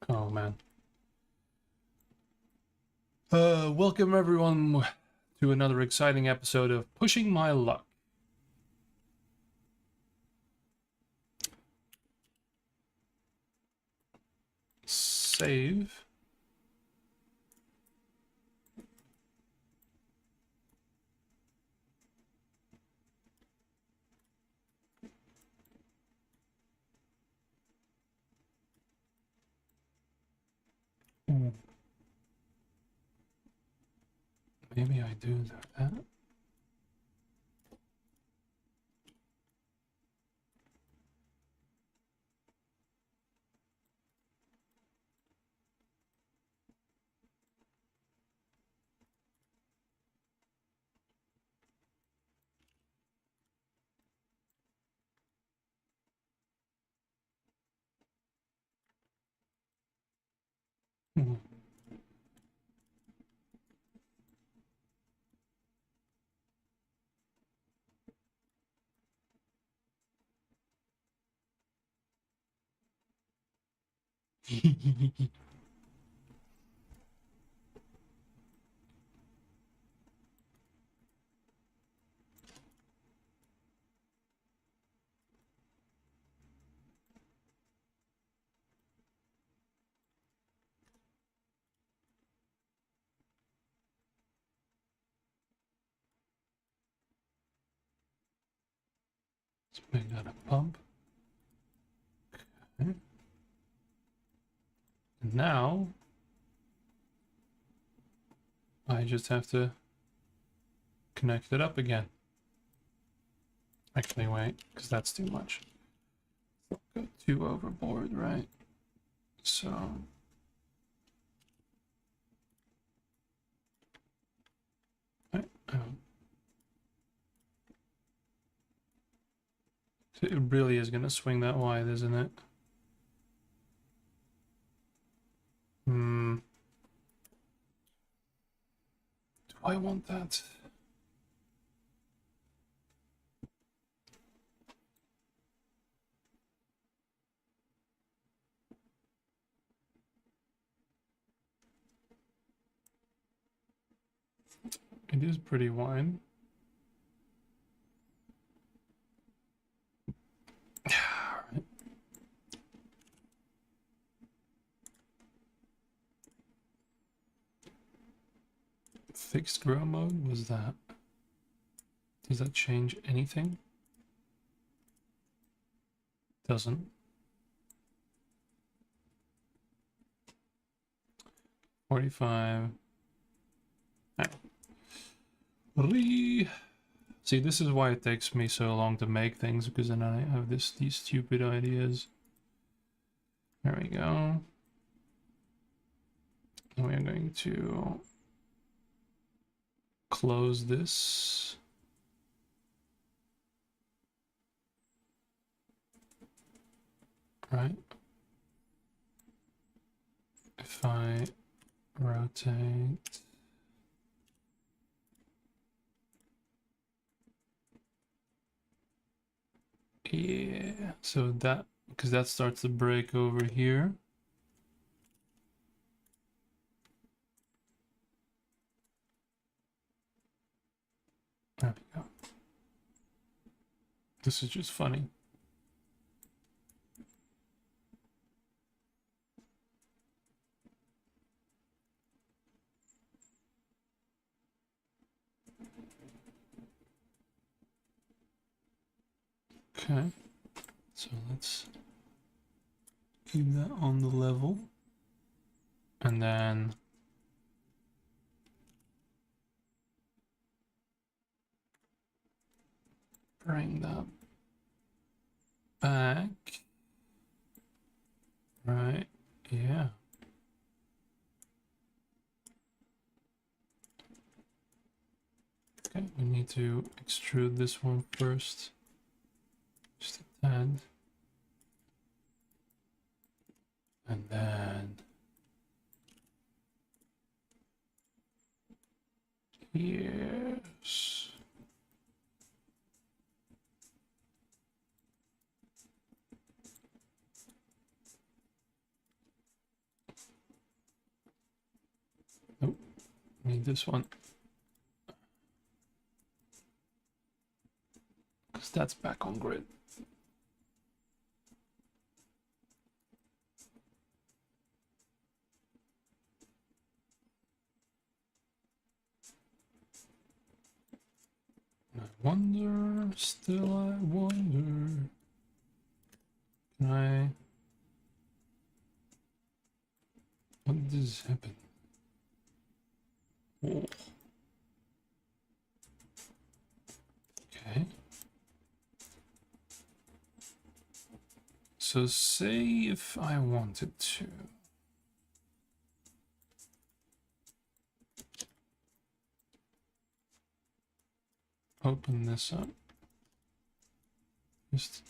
Oh man. Welcome everyone to another exciting episode of Pushing My Luck. Save. Maybe I do that. Let's make that a pump. Okay. And now I just have to connect it up again. Actually, wait, because that's too much. Go too overboard, right? So it really is gonna swing that wide, isn't it? Do I want that? It is pretty wide. Alright. Fixed grow mode was that? Does that change anything? Doesn't. 45. See, this is why it takes me so long to make things, because then I have these stupid ideas. There we go. And we are going to close this. Right. If I rotate. Yeah, so that, because that starts to break over here. There we go. This is just funny. Okay, so let's keep that on the level. And then bring that back. Right, yeah. Okay, we need to extrude this one first. Just a tad. And then yes. Nope, need this one. Because that's back on grid. I wonder, still I wonder. Can I... What does happen? Oh. Okay. So say if I wanted to. Open this up. Just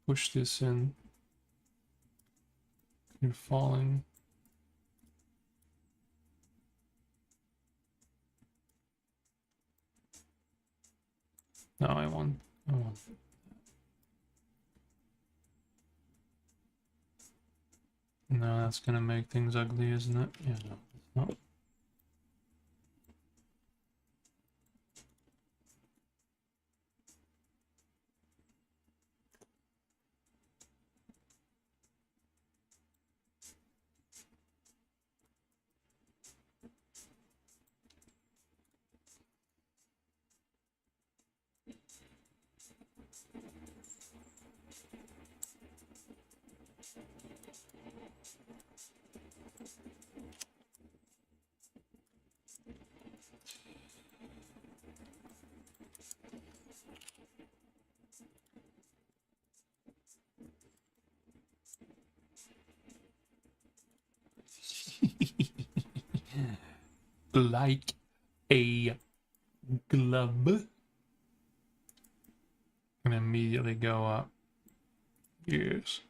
push this in. You're falling. No, I want. No, that's gonna make things ugly, isn't it? Yeah, no, it's not. Like a glove. And immediately go up. Yes.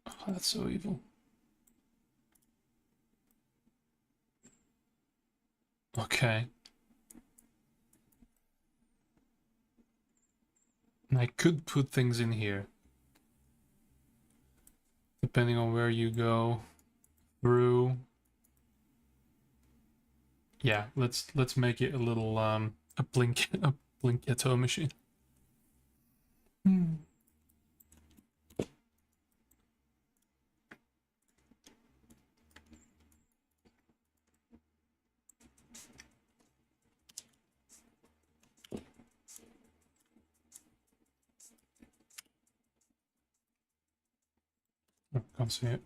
Oh, that's so evil. Okay. And I could put things in here. Depending on where you go through. Yeah, let's make it a little a Blinketto machine. Oh, can't see it.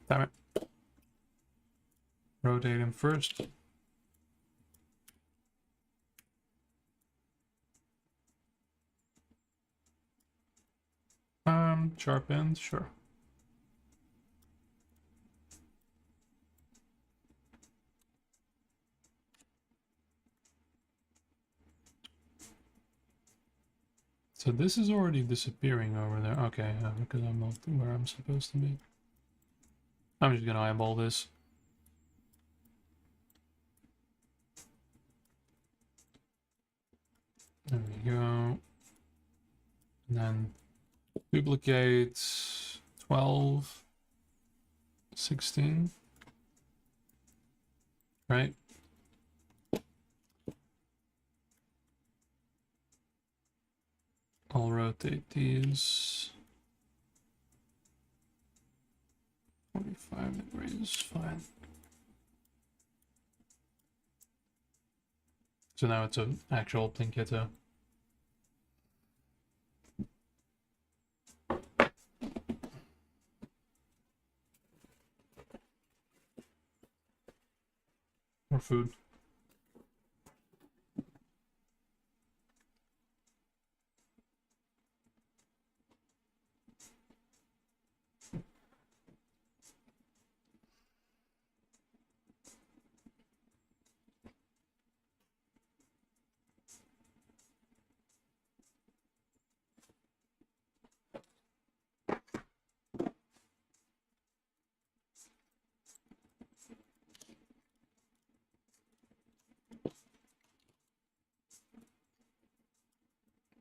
Damn it. Rotate him first. Sharp end, sure. So this is already disappearing over there. Okay, because I'm not where I'm supposed to be. I'm just gonna eyeball this. There we go. And then duplicate 12, 16. Right? I'll rotate these 45 degrees, fine. So now it's an actual Plinketta. More food.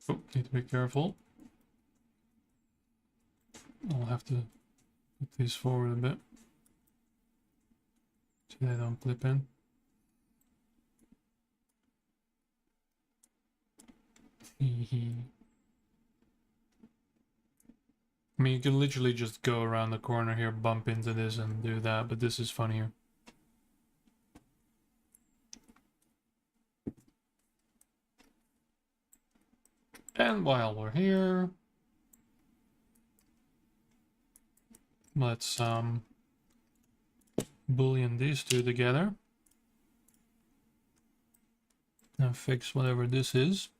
Oh, need to be careful. I'll have to put these forward a bit so they don't clip in. I mean, you can literally just go around the corner here, bump into this and do that, but this is funnier. And while we're here, let's boolean these two together and fix whatever this is.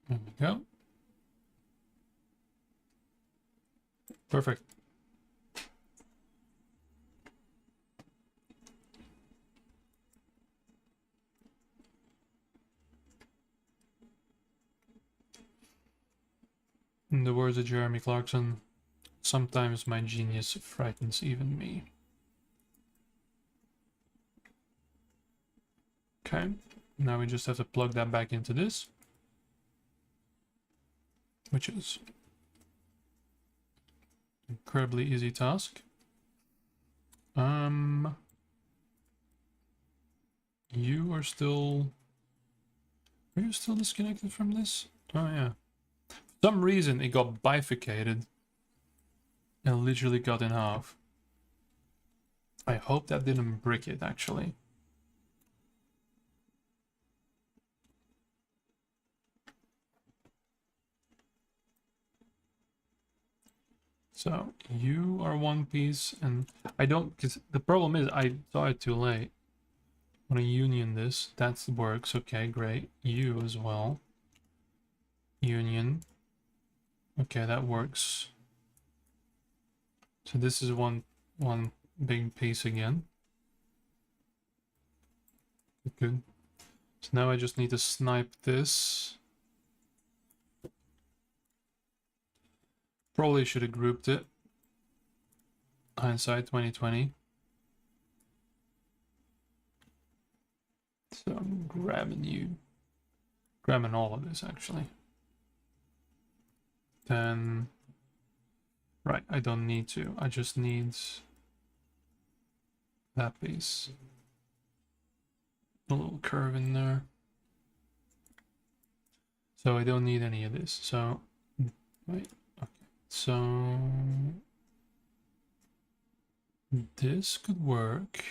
There we go. Perfect. In the words of Jeremy Clarkson, sometimes my genius frightens even me. Okay, now we just have to plug that back into this, which is an incredibly easy task. You are still... Are you still disconnected from this? Oh yeah. For some reason it got bifurcated and literally cut in half. I hope that didn't brick it actually. So you are one piece and I don't, because the problem is I saw it too late. I want to union this, that works, okay, great. You as well. Union. Okay, that works. So this is one big piece again. Good. So now I just need to snipe this. Probably should have grouped it. Hindsight 2020. So I'm grabbing you. Grabbing all of this actually. Then, right, I don't need to. I just need that piece. A little curve in there. So I don't need any of this. So, right, okay. So, this could work.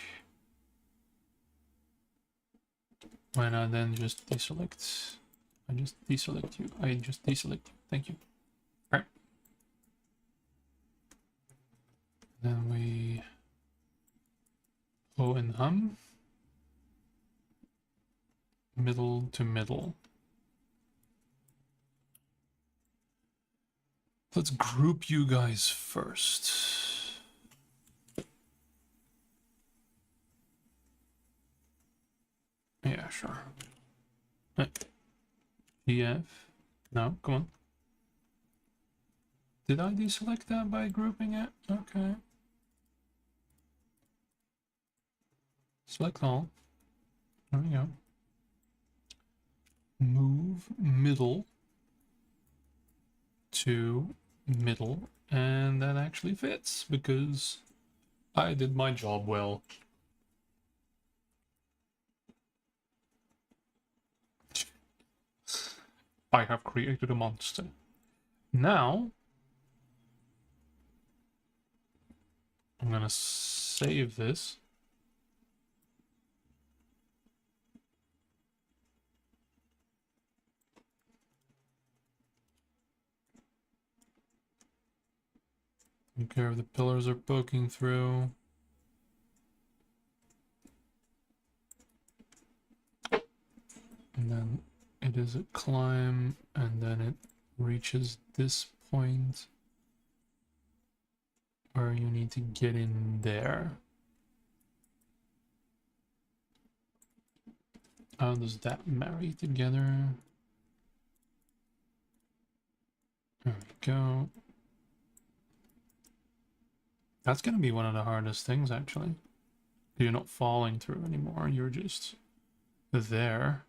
Why not then just deselect? I just deselect you. I just deselect you. Thank you. All right. Then we ho and hum. Middle to middle. Let's group you guys first. Yeah, sure. GF. No, come on. Did I deselect that by grouping it? Okay. Select all. There we go. Move middle to middle, and that actually fits because I did my job well. I have created a monster. Now I'm gonna save this. Don't care if the pillars are poking through. And then it is a climb, and then it reaches this point where you need to get in there. How does that marry together? There we go. That's gonna be one of the hardest things, actually. You're not falling through anymore, you're just there.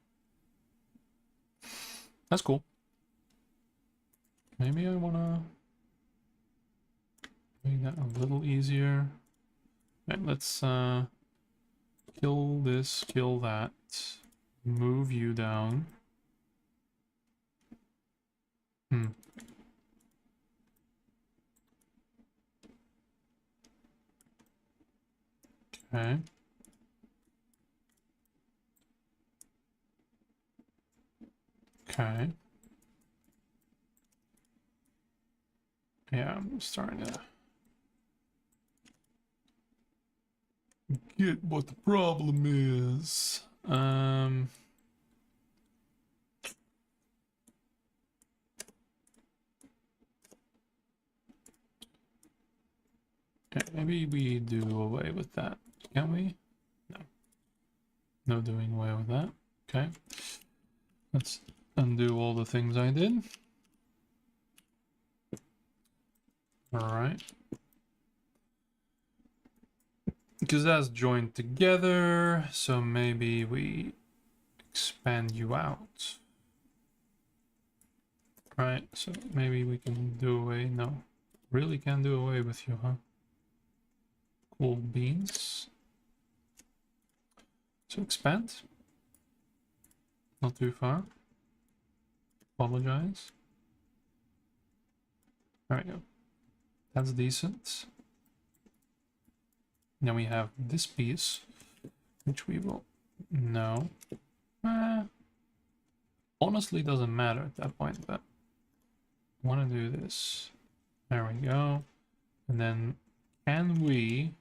That's cool. Maybe I wanna make that a little easier. Okay, let's kill this, kill that, move you down. Okay. Okay. Yeah, I'm starting to get what the problem is. Okay, maybe we do away with that. Can we? No. No doing away with that. Okay. Let's undo all the things I did. Alright. Because that's joined together, so maybe we expand you out. Right, so maybe we can do away. No, really can't do away with you, huh? Cool beans. So expand. Not too far. Apologize. There we go. That's decent. Then we have this piece, which we will... No. Honestly, doesn't matter at that point, but I want to do this. There we go. And then, can we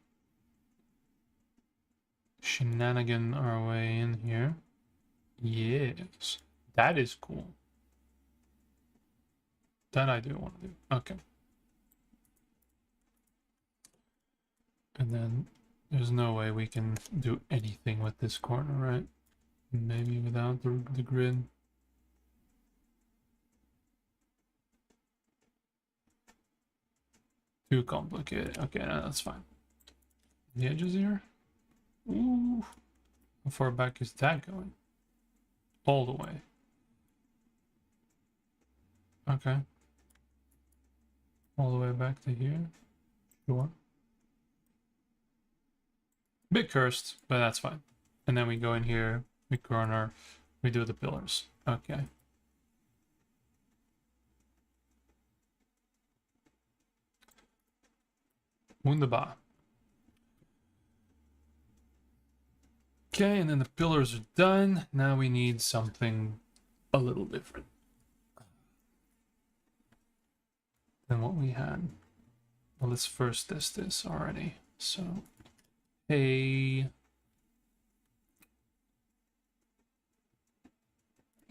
shenanigan our way in here? Yes. That is cool. That I do want to do. Okay. And then there's no way we can do anything with this corner, right? Maybe without the grid. Too complicated. Okay, no, that's fine. The edges here? Ooh. How far back is that going? All the way. Okay. All the way back to here? Sure. Bit cursed, but that's fine. And then we go in here, we corner, we do the pillars. Okay. Wunderbar. Okay, and then the pillars are done. Now we need something a little different than what we had. Well, let's first test this already. So, hey,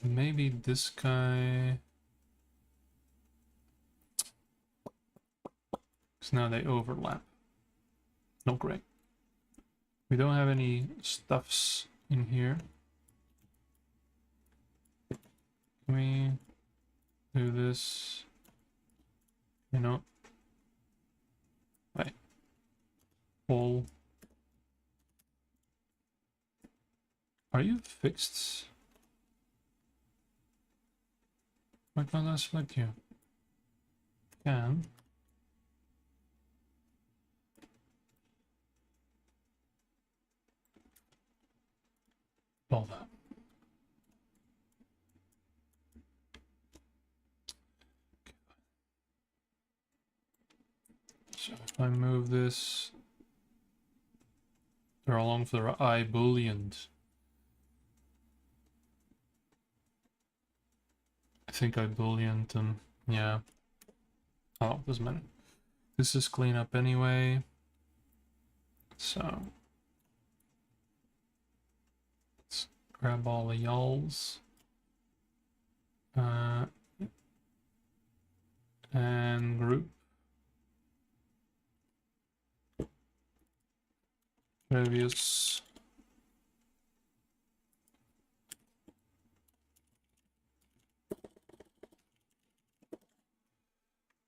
maybe this guy. Because now they overlap. No, great. We don't have any stuffs in here. Can we do this? You know? Right. Whole. Are you fixed? Why can't I select you? Can. Hold up. So if I move this, they're along for the I booleaned. I think I booleaned them. Yeah. Oh, doesn't matter. This is clean up anyway. So let's grab all the y'alls. And group. Previous.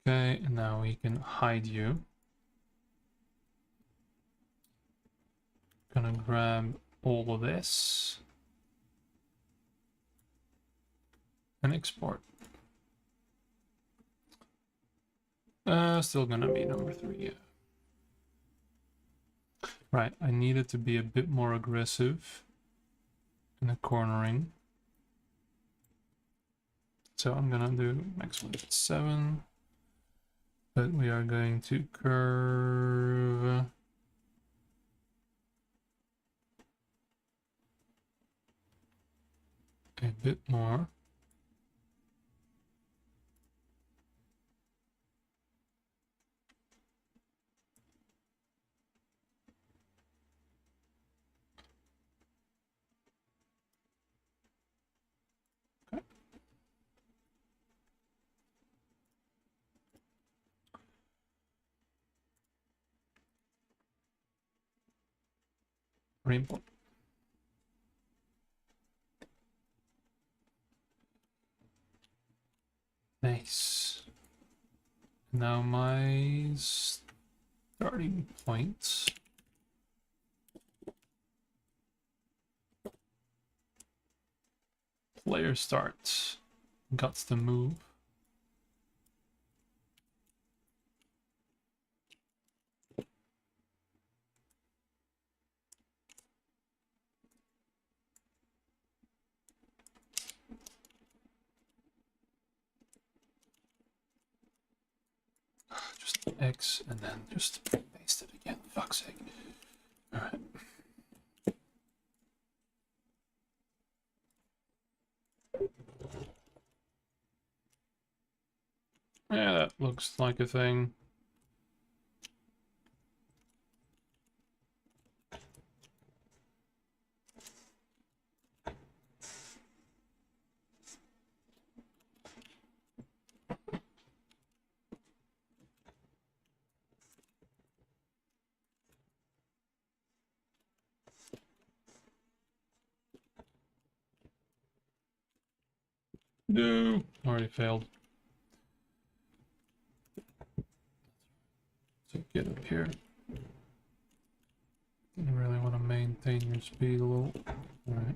Okay, and now we can hide you. Gonna grab all of this and export. Still gonna be number 3, yeah. Right, I needed to be a bit more aggressive in the cornering. So I'm gonna do max width 7, but we are going to curve a bit more. Okay. Reimport. Nice. Now my starting point. Player starts. Guts to move. Just X and then just paste it again. Fuck's sake. Alright. Yeah, that looks like a thing. No, already failed. So get up here. You really want to maintain your speed a little. Alright.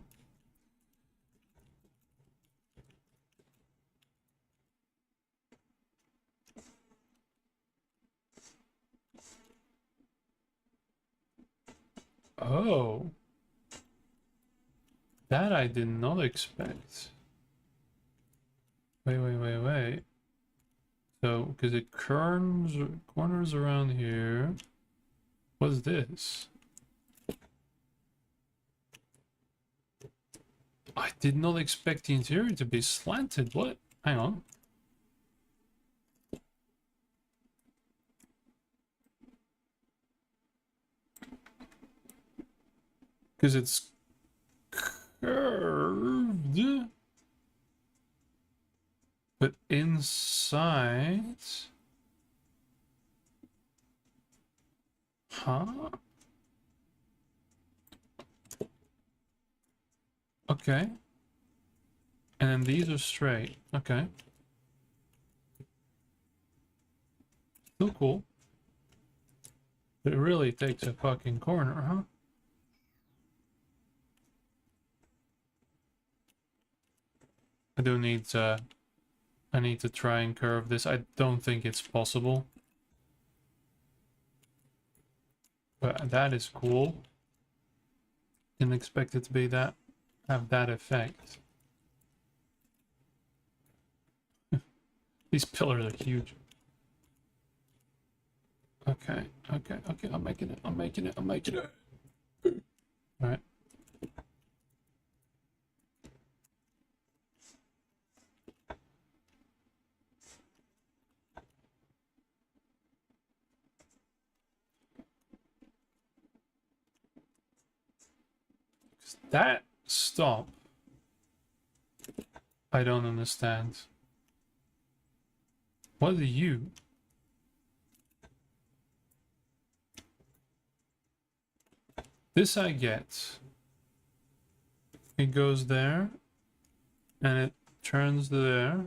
Oh. That I did not expect. Wait. So, because it corners around here. What's this? I did not expect the interior to be slanted. What? Hang on. Because it's curved. But inside... Huh? Okay. And then these are straight. Okay. Still cool. But it really takes a fucking corner, huh? I do need to... I need to try and curve this. I don't think it's possible. But that is cool. Didn't expect it to be that... have that effect. These pillars are huge. Okay, okay, okay, I'm making it, I'm making it, I'm making it. Alright. That stop, I don't understand. What are you? This I get. It goes there, and it turns there.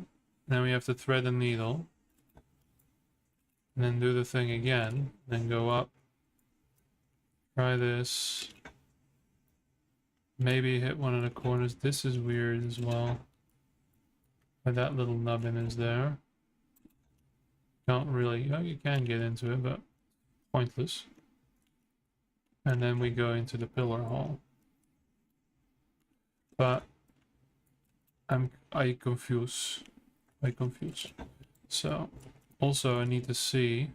Then we have to thread a needle. And then do the thing again. Then go up. Try this. Maybe hit one of the corners. This is weird as well. But that little nubbin is there. Can't really... Oh, you can get into it, but pointless. And then we go into the pillar hole. But I confuse. So also I need to see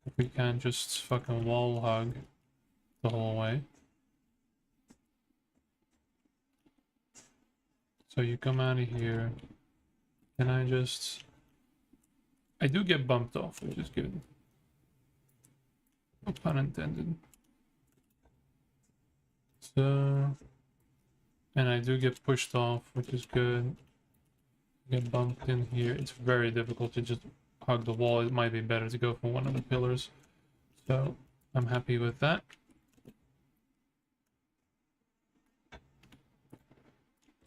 if we can just fucking wall hug the whole way. So you come out of here. Can I just... I do get bumped off, which is good. No pun intended. So... And I do get pushed off, which is good. Get bumped in here. It's very difficult to just hug the wall. It might be better to go for one of the pillars. So I'm happy with that.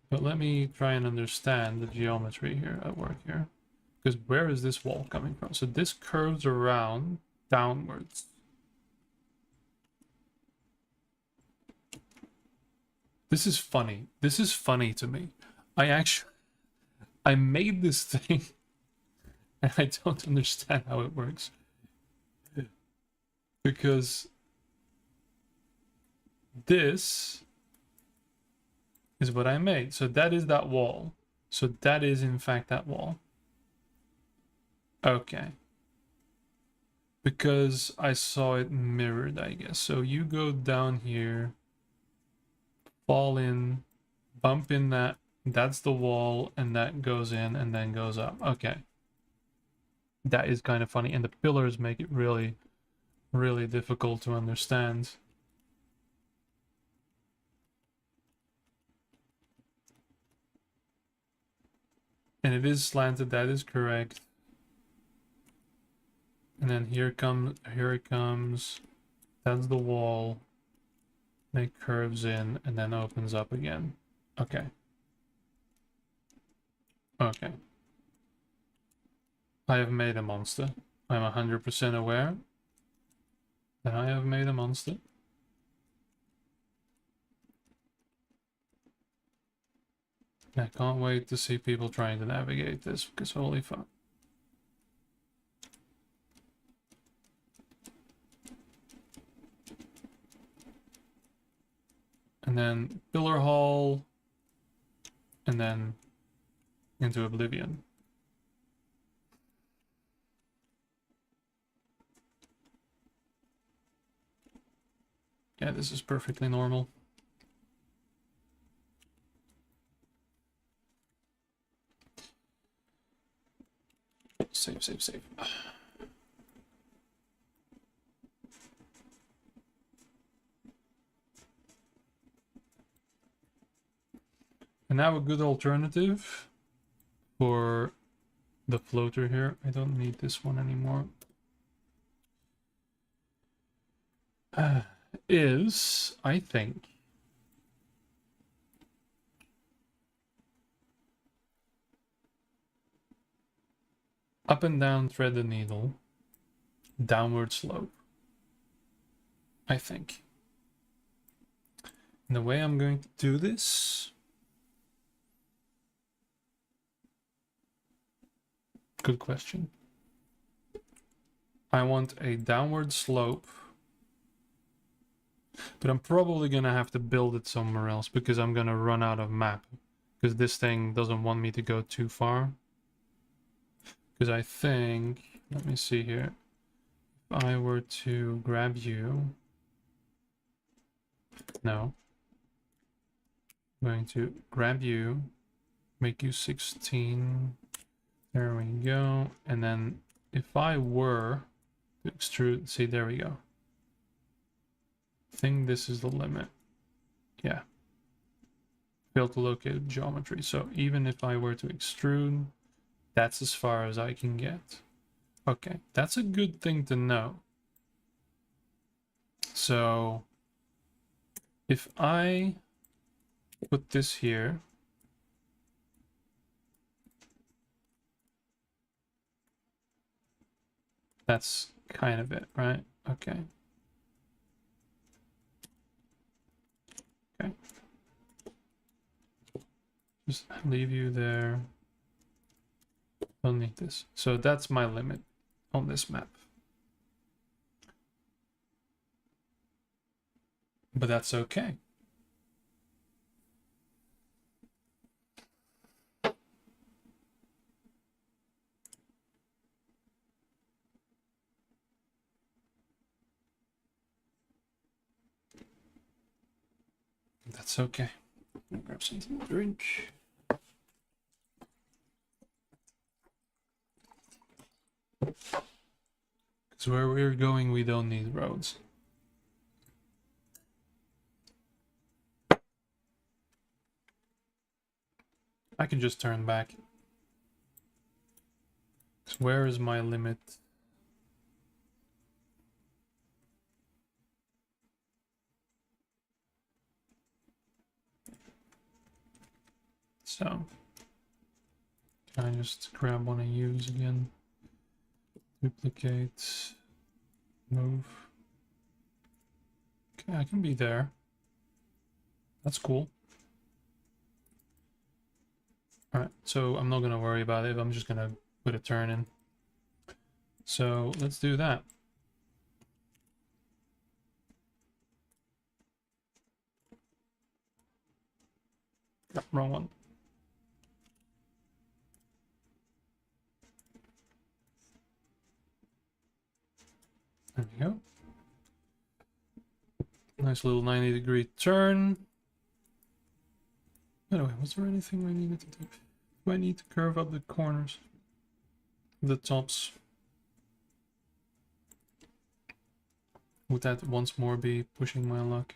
But let me try and understand the geometry here at work here. Because where is this wall coming from? So this curves around downwards. This is funny. This is funny to me. I made this thing and I don't understand how it works. Because this is what I made. So that is that wall. So that is in fact that wall. Okay. Because I saw it mirrored, I guess. So you go down here, fall in, bump in that. That's the wall, and that goes in and then goes up. Okay. That is kind of funny. And the pillars make it really, really difficult to understand. And it is slanted, that is correct. And then here it comes. That's the wall. And it curves in and then opens up again. Okay. Okay. I have made a monster. I'm 100% aware that I have made a monster. I can't wait to see people trying to navigate this, because holy fuck. And then pillar hall, and then into oblivion. Yeah, this is perfectly normal. Save, save, save. And now a good alternative for the floater here. I don't need this one anymore. Is, I think, up and down thread the needle, downward slope. I think. And the way I'm going to do this, good question. I want a downward slope, but I'm probably gonna have to build it somewhere else because I'm gonna run out of map, because this thing doesn't want me to go too far. Because I think, let me see here, if I were to grab you, no, I'm going to grab you, make you 16, there we go, and then if I were to extrude, see, there we go. I think this is the limit. Yeah. Failed to locate geometry. So even if I were to extrude, that's as far as I can get. Okay, that's a good thing to know. So if I put this here, that's kind of it, right? Okay. Okay. Just leave you there. Don't need this. So that's my limit on this map. But that's okay. That's okay. I'm gonna grab something to drink. Because where we're going, we don't need roads. I can just turn back. So where is my limit? So, can I just grab one of U's again? Duplicate, move. Okay, I can be there. That's cool. Alright, so I'm not gonna worry about it. I'm just gonna put a turn in. So let's do that. Oh, wrong one. There we go. Nice little 90-degree turn. By the way, was there anything I needed to do? Do I need to curve up the corners? The tops? Would that once more be pushing my luck?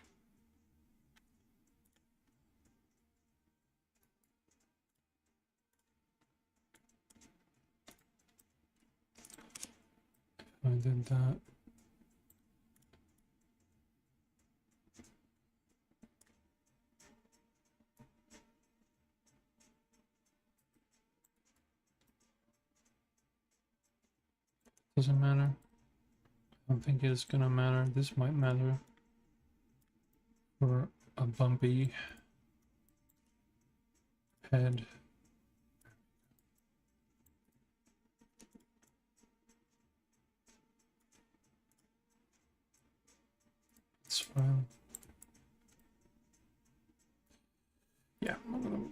If I did that. Doesn't matter. I don't think it's gonna matter. This might matter for a bumpy head. It's fine. Yeah, I'm not gonna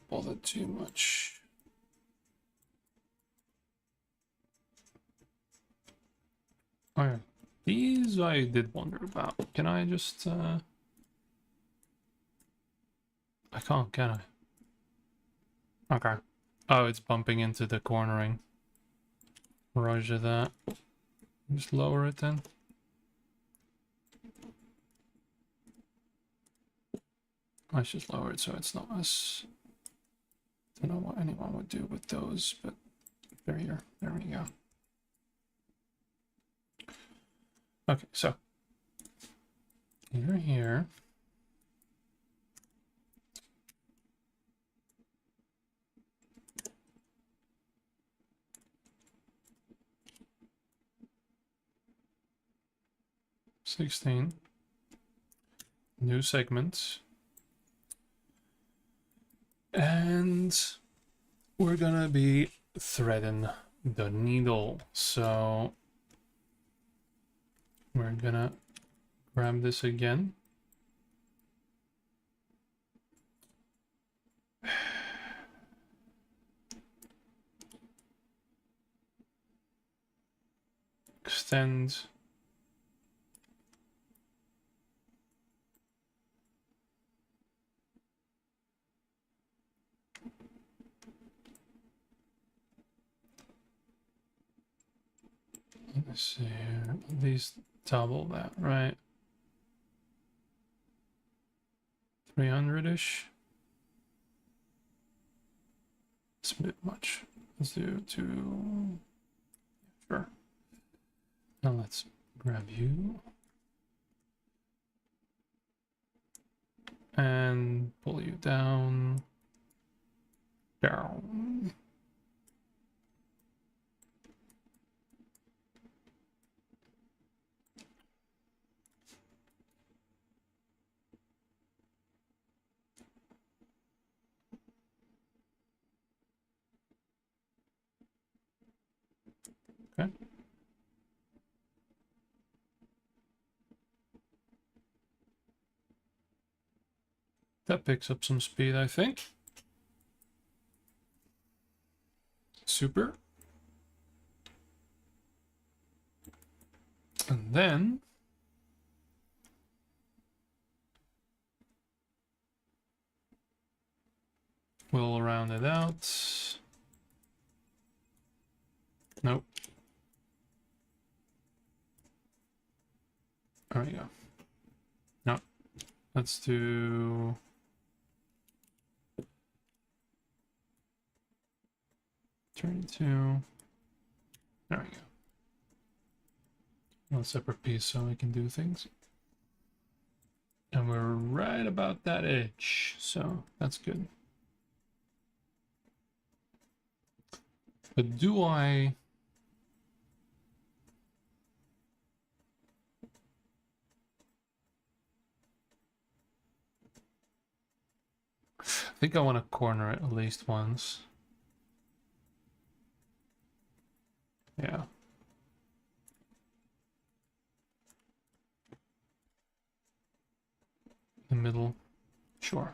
bother too much. Oh yeah, these I did wonder about. Can I just I can't, can I? Okay. Oh, it's bumping into the cornering. Roger that. Just lower it then. Let's just lower it so it's not as... I don't know what anyone would do with those, but there we go. Okay, so here. $16. New segments. And we're gonna be threading the needle. So we're gonna grab this again. Extend. Let's see here. At least double that, right? 300-ish. It's a bit much. Let's do 2. Sure. Now let's grab you and pull you down. Down. Okay. That picks up some speed, I think. Super. And then we'll round it out. Nope. There we go. No. Let's do... Turn to... There we go. One separate piece so I can do things. And we're right about that edge, so that's good. But do I... I think I want to corner it at least once. Yeah. The middle. Sure.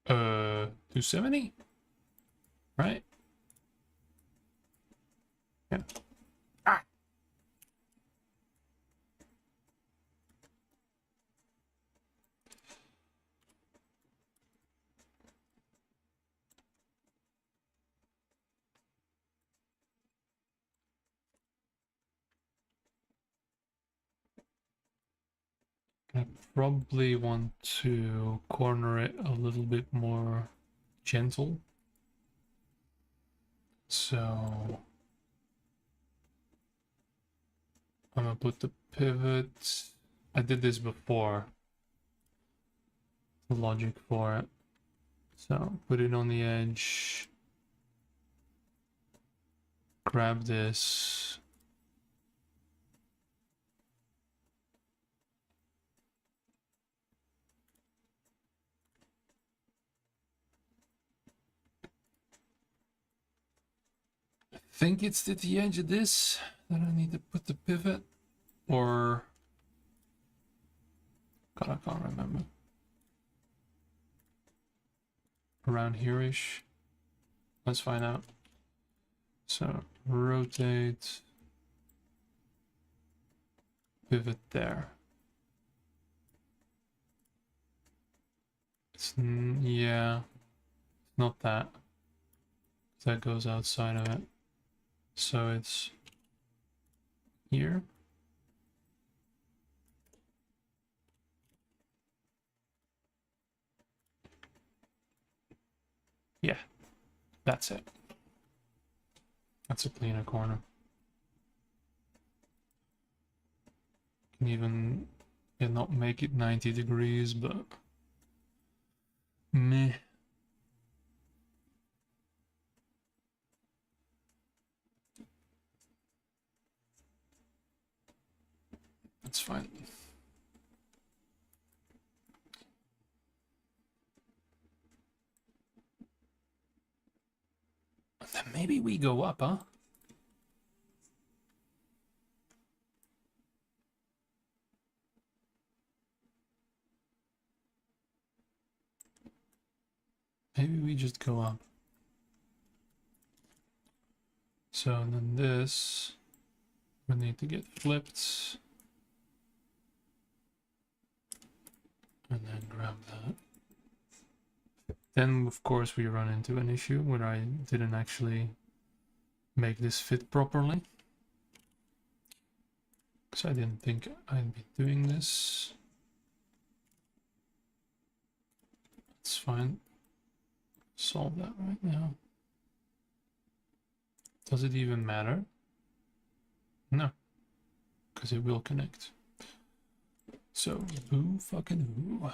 Uh, 270? Right? Yeah. Ah! I probably want to corner it a little bit more gentle. So I'm gonna put the pivot. I did this before. The logic for it. So put it on the edge. Grab this. I think it's at the edge of this that I need to put the pivot, or God, I can't remember. around here-ish. Let's find out. So rotate, pivot there. It's, yeah, not that. That goes outside of it. So it's here. Yeah, that's it. That's a cleaner corner. Can even, yeah, not make it 90 degrees, but meh. That's fine. And then maybe we go up, huh? Maybe we just go up. So then this we need to get flipped. And then grab that. Then of course we run into an issue where I didn't actually make this fit properly. Because I didn't think I'd be doing this. That's fine. Solve that right now. Does it even matter? No. Because it will connect. So, boo fucking who?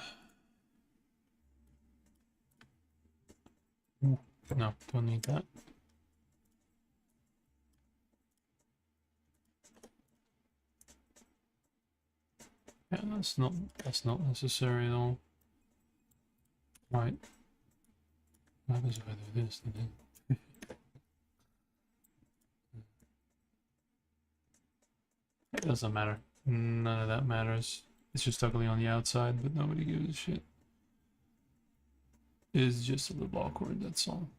Ooh, no, don't need that. Yeah, that's not necessary at all. Right. What happens if I do this then? It doesn't matter. None of that matters. It's just ugly on the outside, but nobody gives a shit. It's just a little awkward, that's all.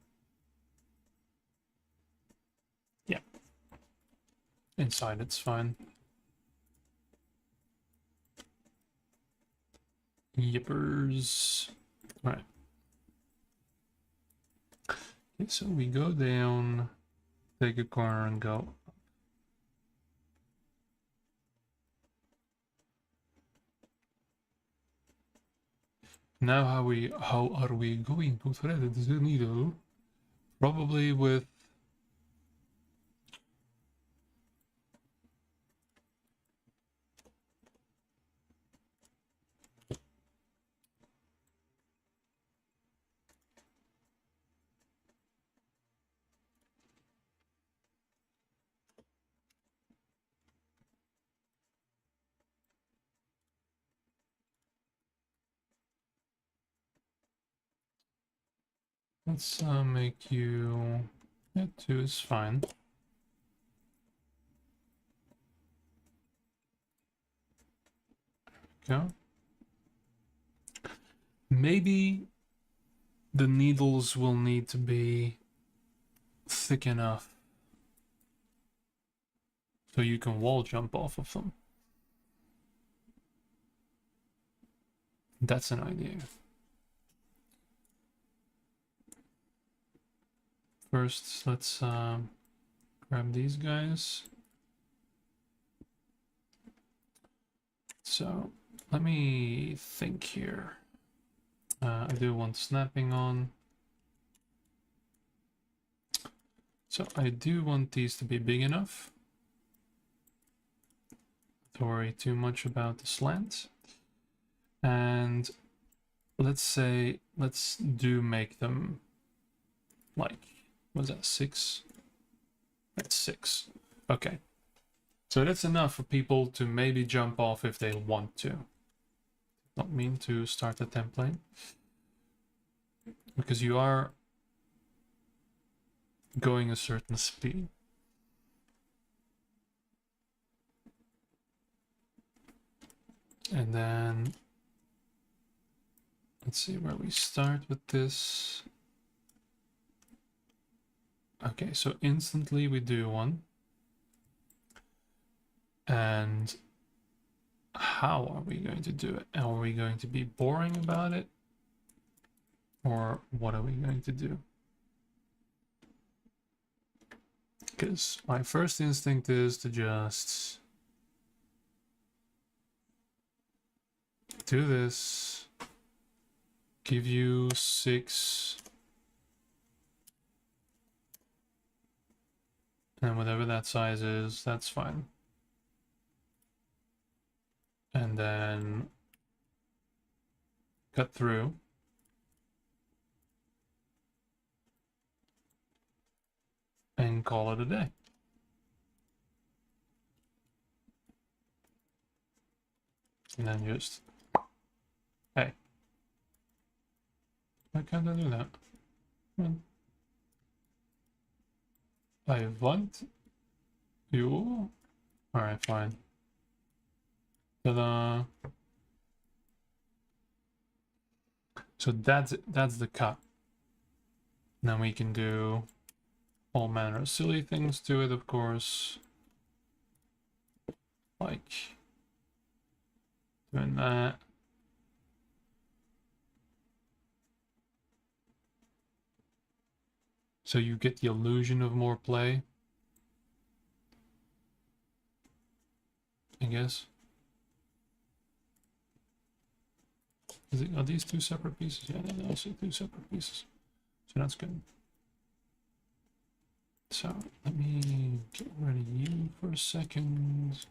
Yeah. Inside it's fine. Yippers. Alright. Okay, so we go down, take a corner and go. Now how are we going to thread the needle? Probably with let's make you, yeah, 2 is fine. Go. Maybe the needles will need to be thick enough so you can wall jump off of them. That's an idea. First, let's grab these guys. So let me think here. I do want snapping on. So I do want these to be big enough. Don't worry too much about the slant. And let's say, let's make them like, what's that, 6? That's 6. Okay. So that's enough for people to maybe jump off if they want to. Not mean to start the template. Because you are going a certain speed. And then let's see where we start with this. Okay, so instantly we do one. And how are we going to do it? Are we going to be boring about it? Or what are we going to do? Because my first instinct is to just do this, give you 6, and whatever that size is, that's fine. And then cut through. And call it a day. And then just, hey, why can't I do that? I want you. Alright, fine. Ta-da! So that's the cut. Now we can do all manner of silly things to it, of course. Like doing that. So you get the illusion of more play, I guess. Are these 2 separate pieces? Yeah, they're also 2 separate pieces. So that's good. So let me get rid of you for a second.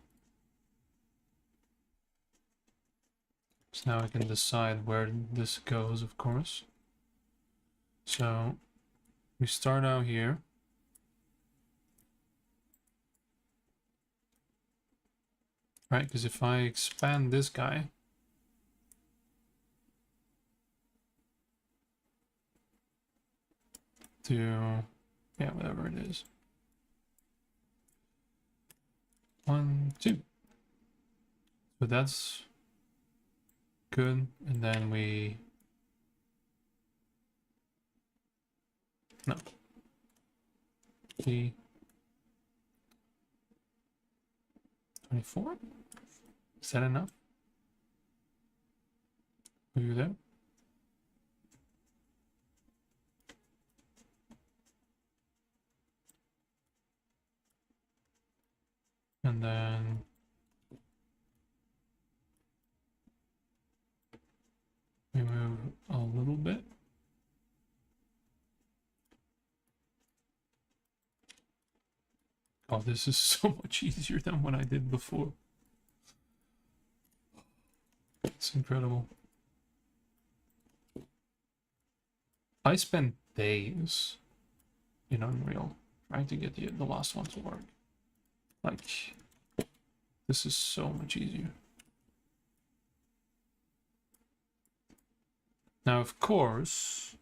So now I can decide where this goes, of course. So we start out here. Right, because if I expand this guy, to, yeah, whatever it is. 1, 2. So that's good. And then we, no. 24? Is that enough? Are you there? And then we move a little bit. Oh, this is so much easier than what I did before. It's incredible. I spent days in Unreal trying to get the last one to work. Like, this is so much easier. Now, of course,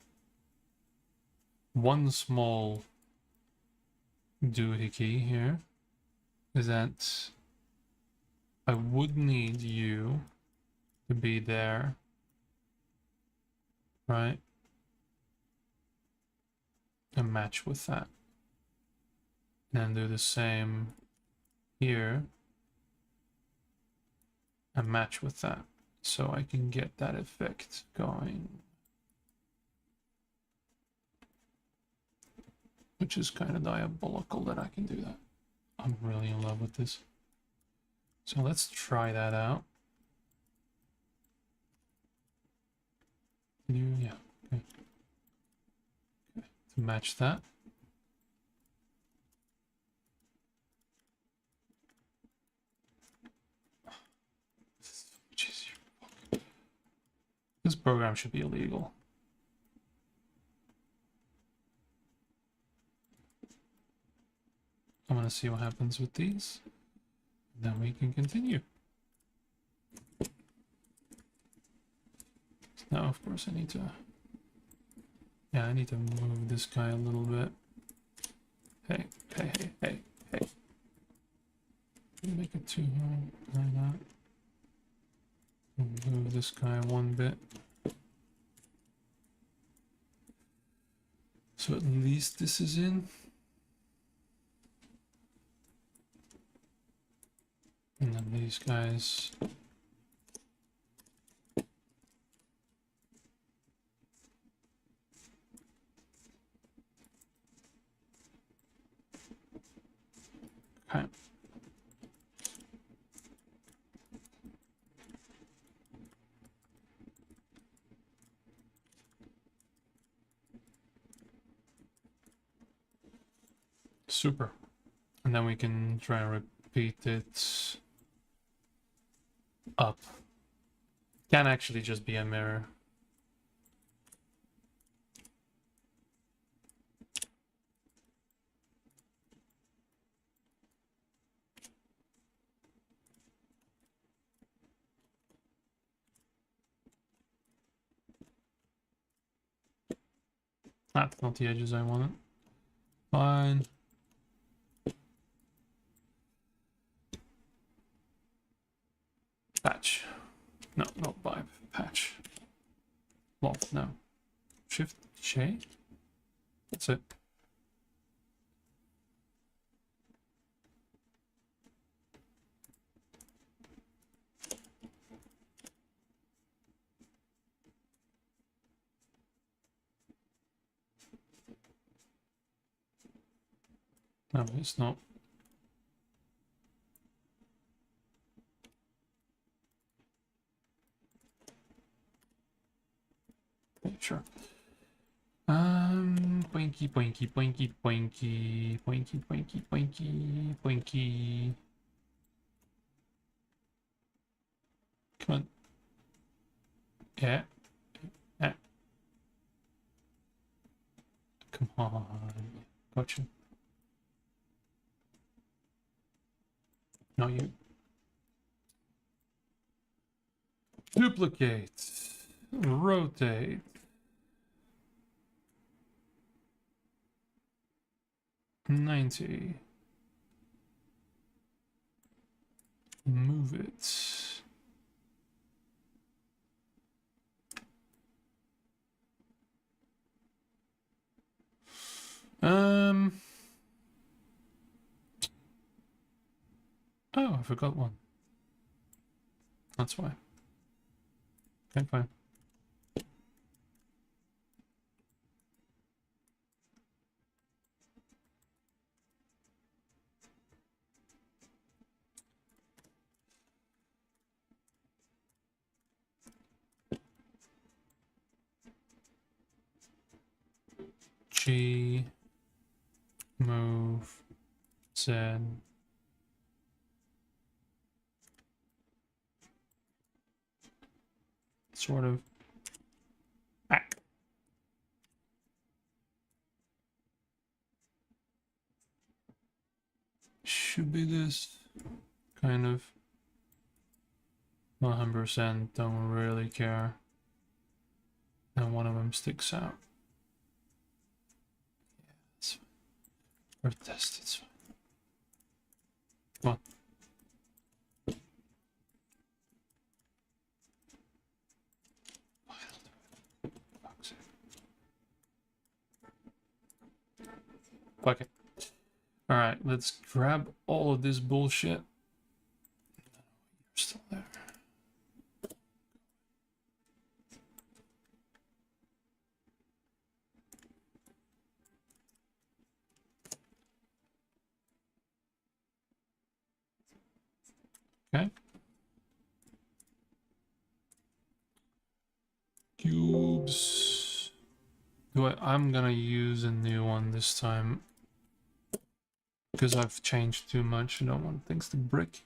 one small doohickey here is that I would need you to be there, right? And match with that. And then do the same here and match with that, so I can get that effect going, which is kind of diabolical that I can do that. I'm really in love with this. So let's try that out. Yeah, okay. Okay, to match that. This program should be illegal. I'm gonna see what happens with these. Then we can continue. Now, of course, I need to... Yeah, I need to move this guy a little bit. Hey, hey, hey, hey, hey. Make it 2 like that. Move this guy 1 bit. So at least this is in. And then these guys. Okay. Super. And then we can try and repeat it up. Can actually just be a mirror. That's not the edges I wanted. Fine. Patch. No, not vibe. Patch. Well, no. Shift J. That's it. No, it's not. Okay, sure. Poinky, poinky, poinky, poinky, poinky, poinky, poinky, poinky. Come on. Yeah. Yeah. Come on. Gotcha. No, you. Duplicate. Rotate. $90. Move it. Oh, I forgot one. That's why. Okay, fine. G, move, Z. Sort of. Ah. Should be this kind of. 100%, don't really care. And one of them sticks out. Yeah, that's fine. Or test, it's fine. Come on. Fuck it. Alright, let's grab all of this bullshit. You're still there. Okay. Cubes. I'm gonna use a new one this time. Because I've changed too much. I don't want things to break.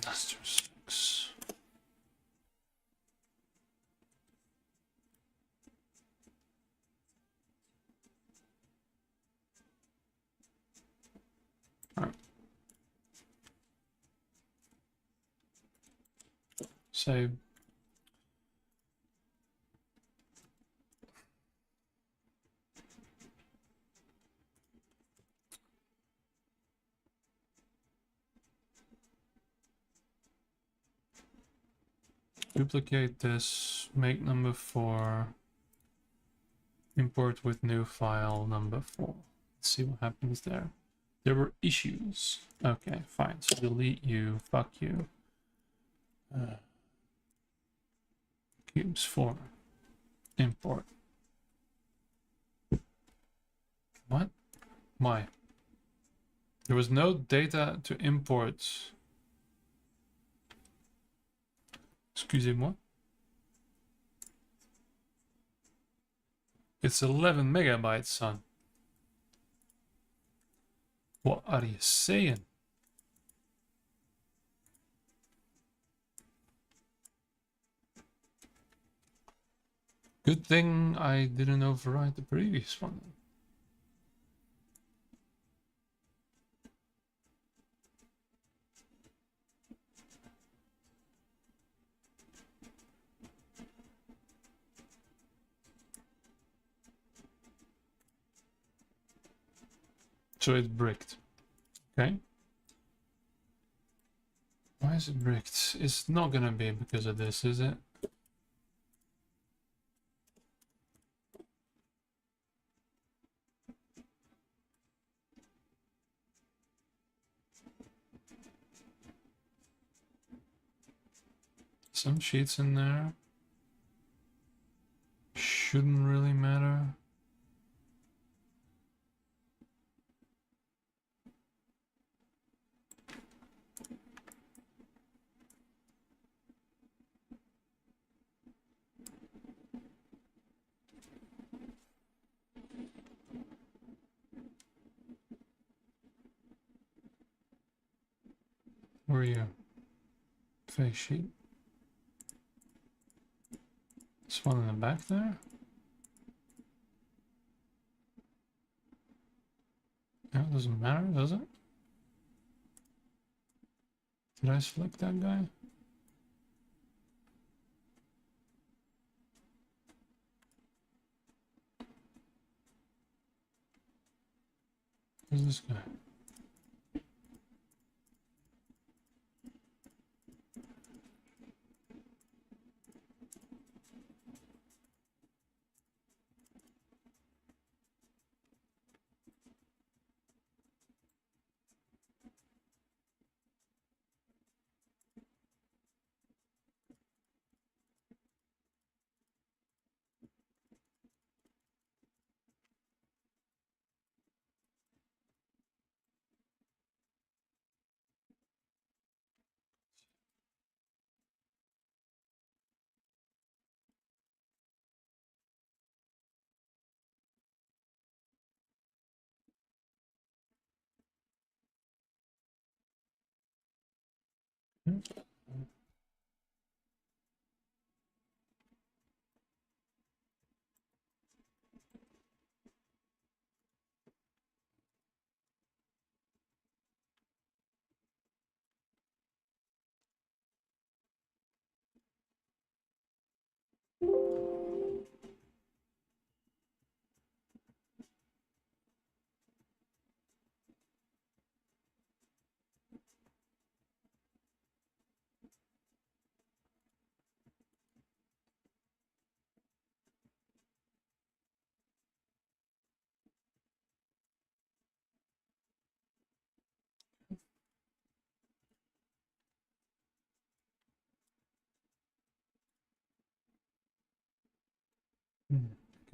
Master 6. Alright. Save. Duplicate this, make number 4. Import with new file number 4. Let's see what happens there. There were issues. Okay, fine. So delete you. Fuck you. Cubes 4. Import. What? Why? There was no data to import. Excusez-moi. It's 11 megabytes, son. What are you saying? Good thing I didn't overwrite the previous one. So it's bricked. Okay. Why is it bricked? It's not gonna be because of this, is it? Some sheets in there. Shouldn't really matter. Where are you? Face sheet. This one in the back there? Yeah, it doesn't matter, does it? Did I select that guy? Who's this guy?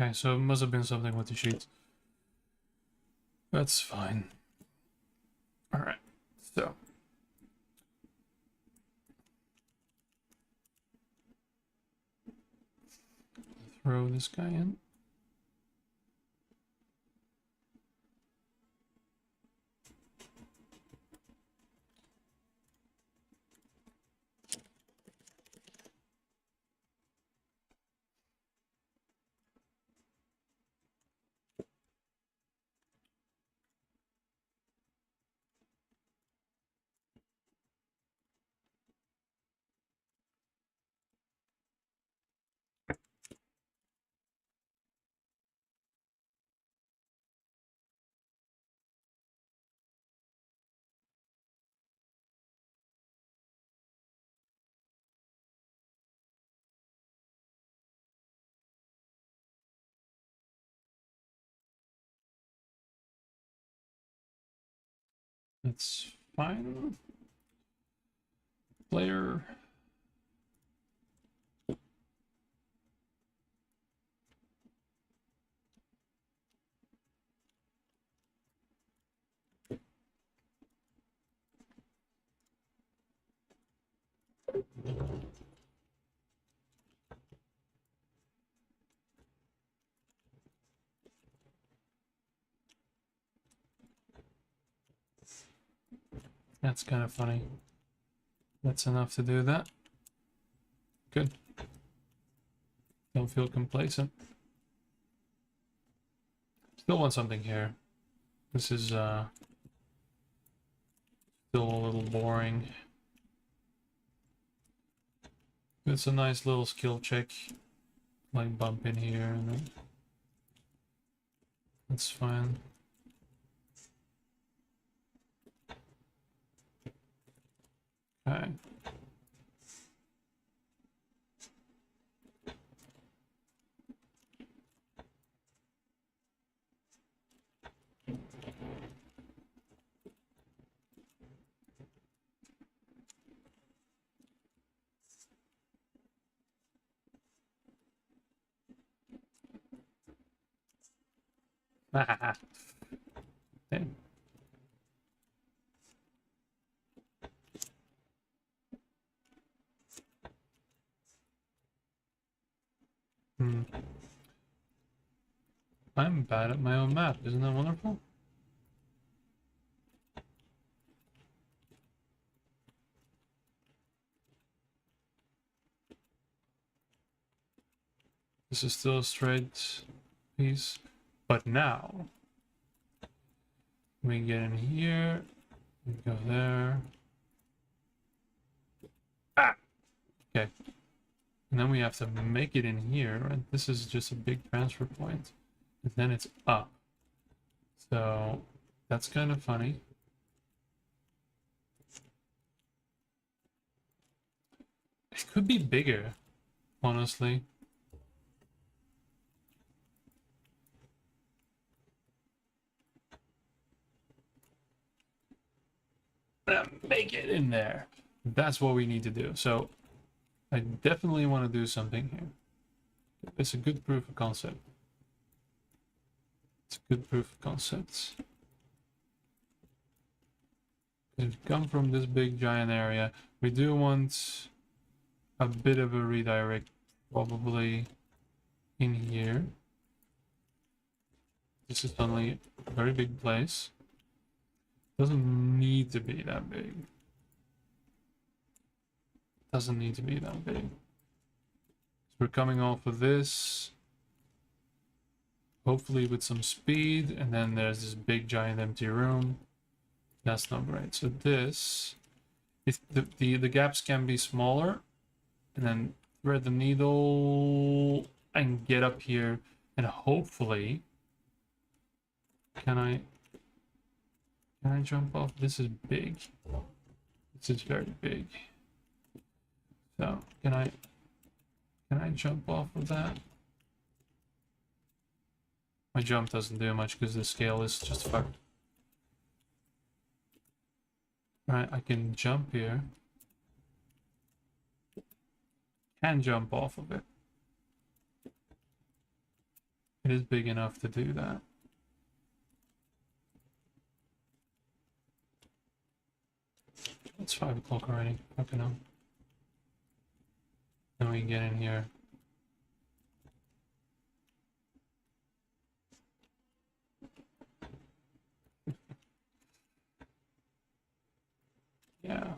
Okay, so it must have been something with the sheets. That's fine. Alright, so. Throw this guy in. That's fine. Player. That's kind of funny. That's enough to do that. Good. Don't feel complacent. Still want something here. This is still a little boring. It's a nice little skill check. Like bump in here and then that's fine. Okay. Okay. I'm bad at my own map. Isn't that wonderful? This is still a straight piece. But now, we get in here, we go there. Ah! Okay. And then we have to make it in here, right? This is just a big transfer point. And then it's up. So, that's kind of funny. It could be bigger, honestly. Make it in there. That's what we need to do. So I definitely want to do something here. It's a good proof of concept. It's a good proof of concept. We come from this big giant area. We do want a bit of a redirect, probably in here. This is suddenly a very big place. Doesn't need to be that big. Doesn't need to be that big. So we're coming off of this. Hopefully with some speed, and then there's this big giant empty room. That's not great. So this, if the gaps can be smaller, and then thread the needle and get up here, and hopefully, can I jump off? This is big. This is very big. So can I jump off of that? My jump doesn't do much because the scale is just fucked. Alright, I can jump here. Can jump off of it. It is big enough to do that. It's 5 o'clock already. Fucking hell. Then we get in here. Yeah.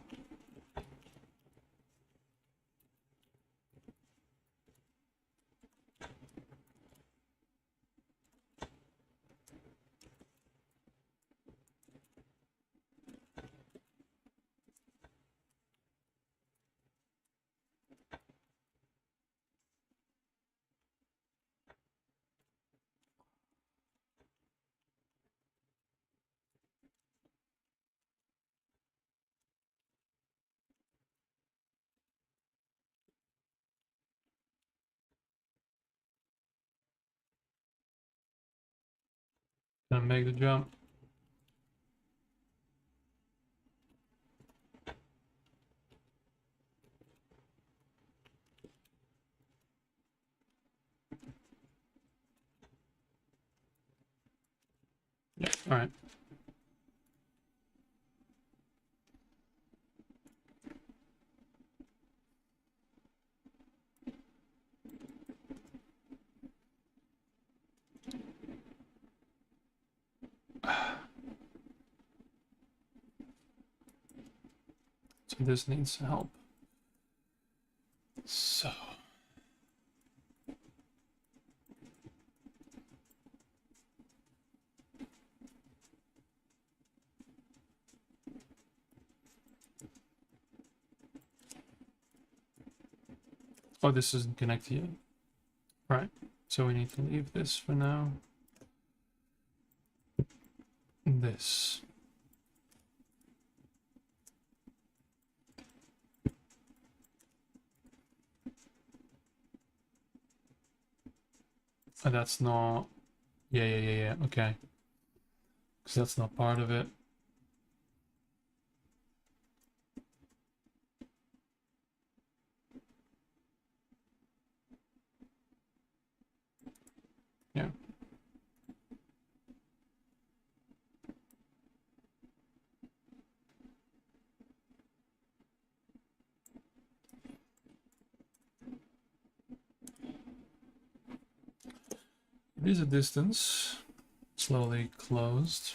Gonna make the jump. Yeah, all right. So this needs help. So. Oh, this isn't connected yet. Right. So we need to leave this for now. This. Oh, that's not. Yeah. Okay. Because that's not part of it. Yeah. It is a distance. Slowly closed.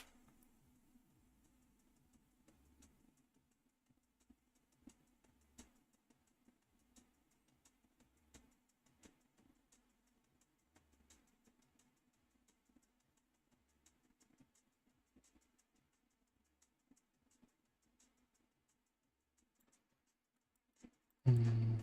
Hmm.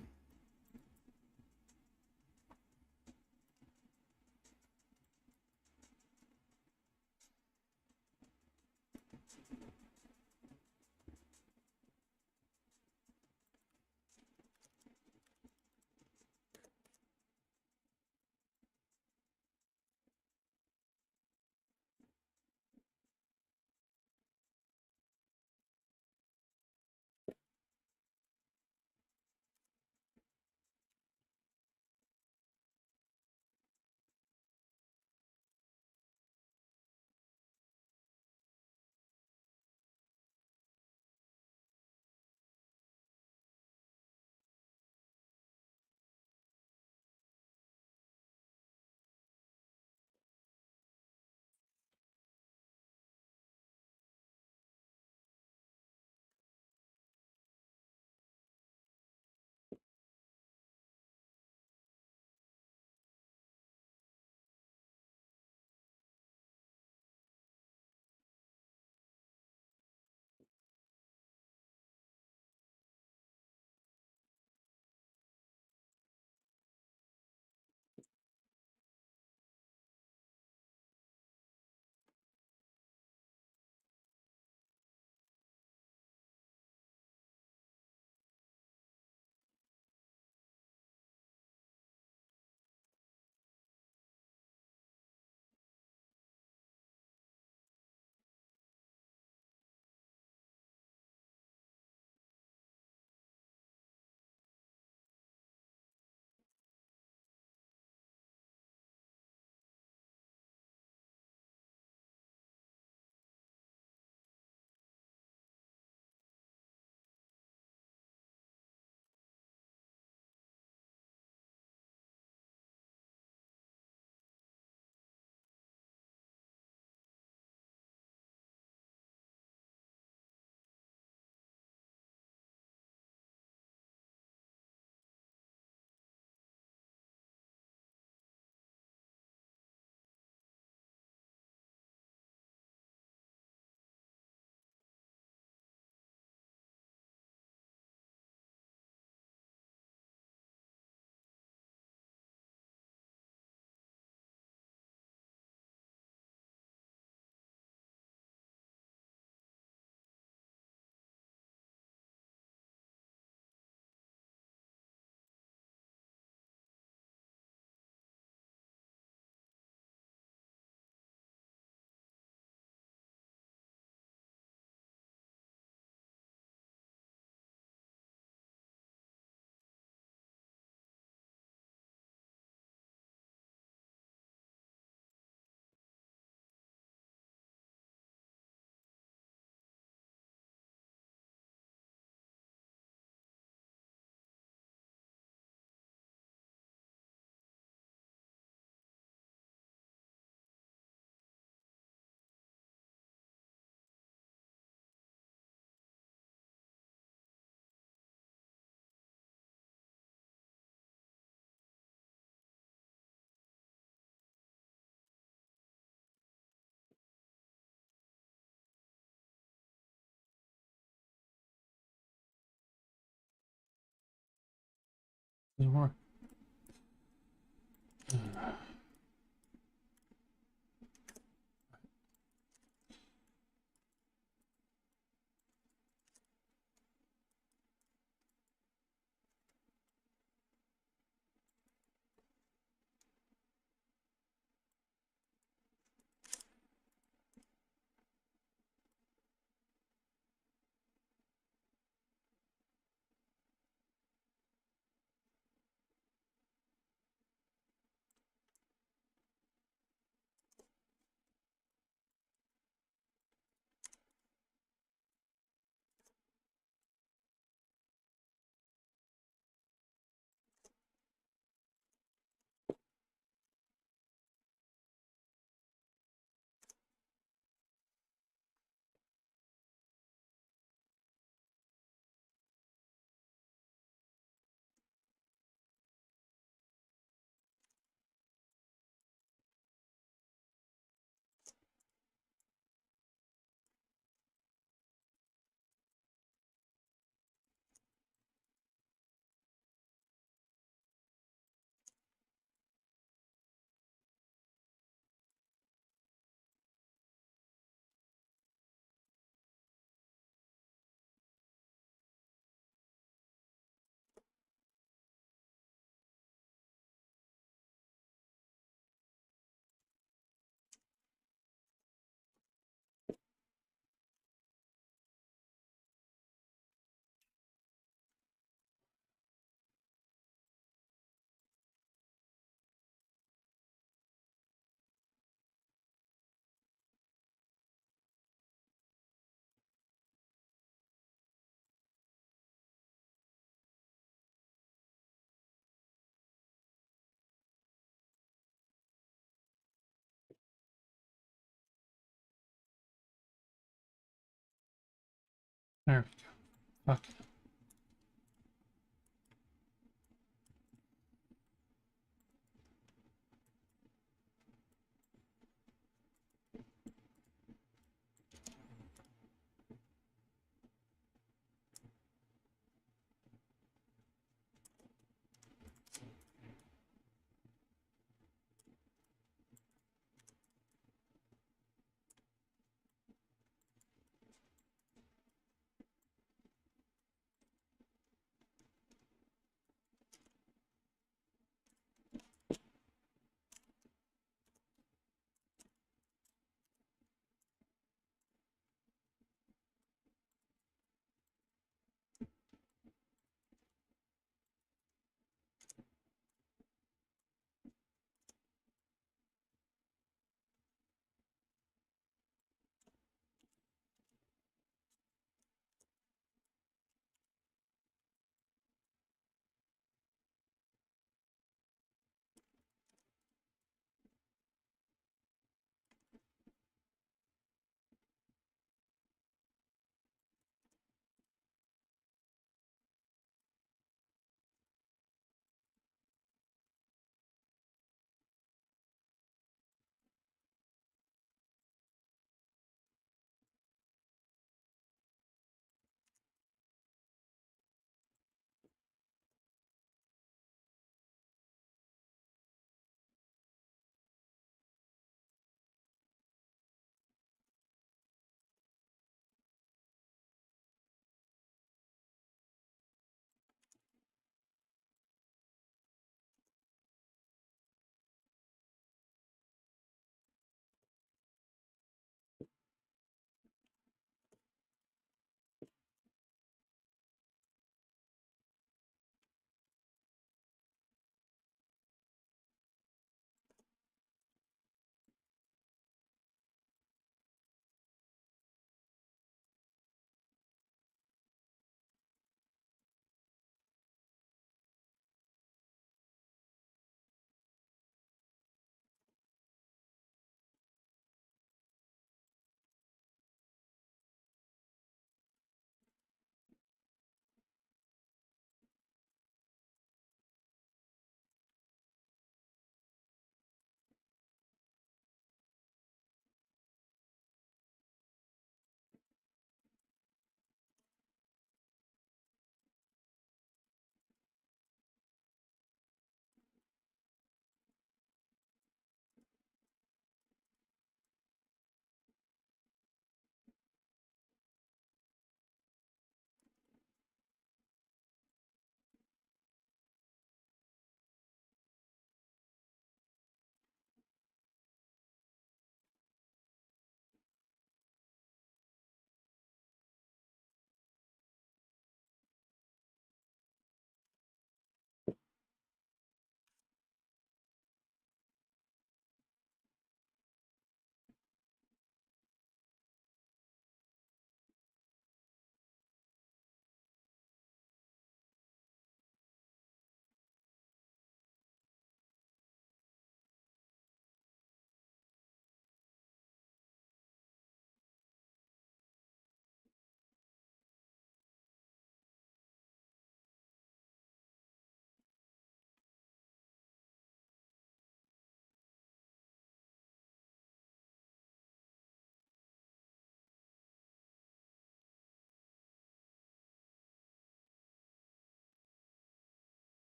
Doesn't work. There we go. Fuck.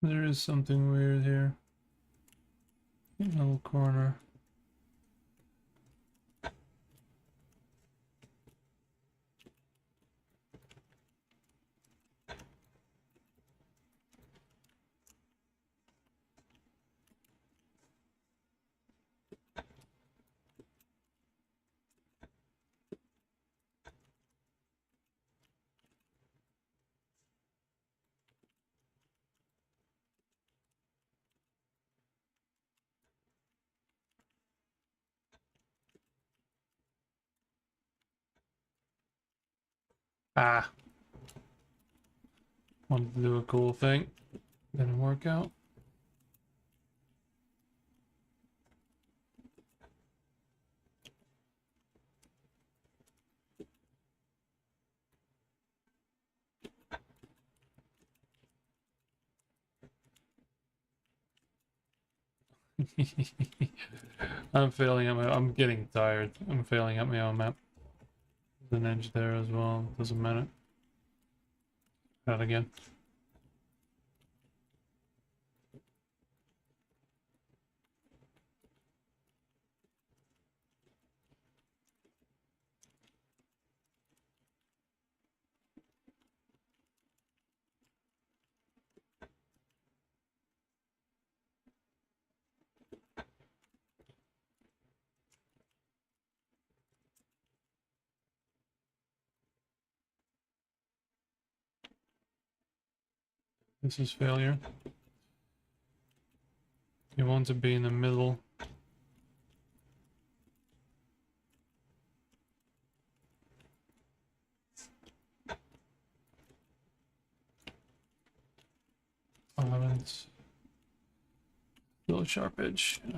There is something weird here. In the little corner. Ah. Wanted to do a cool thing. Didn't work out. I'm failing at my. I'm getting tired. I'm failing at my own map. There's an edge there as well. Doesn't matter. That again. This is failure. You want to be in the middle. It's still a sharp edge. Yeah.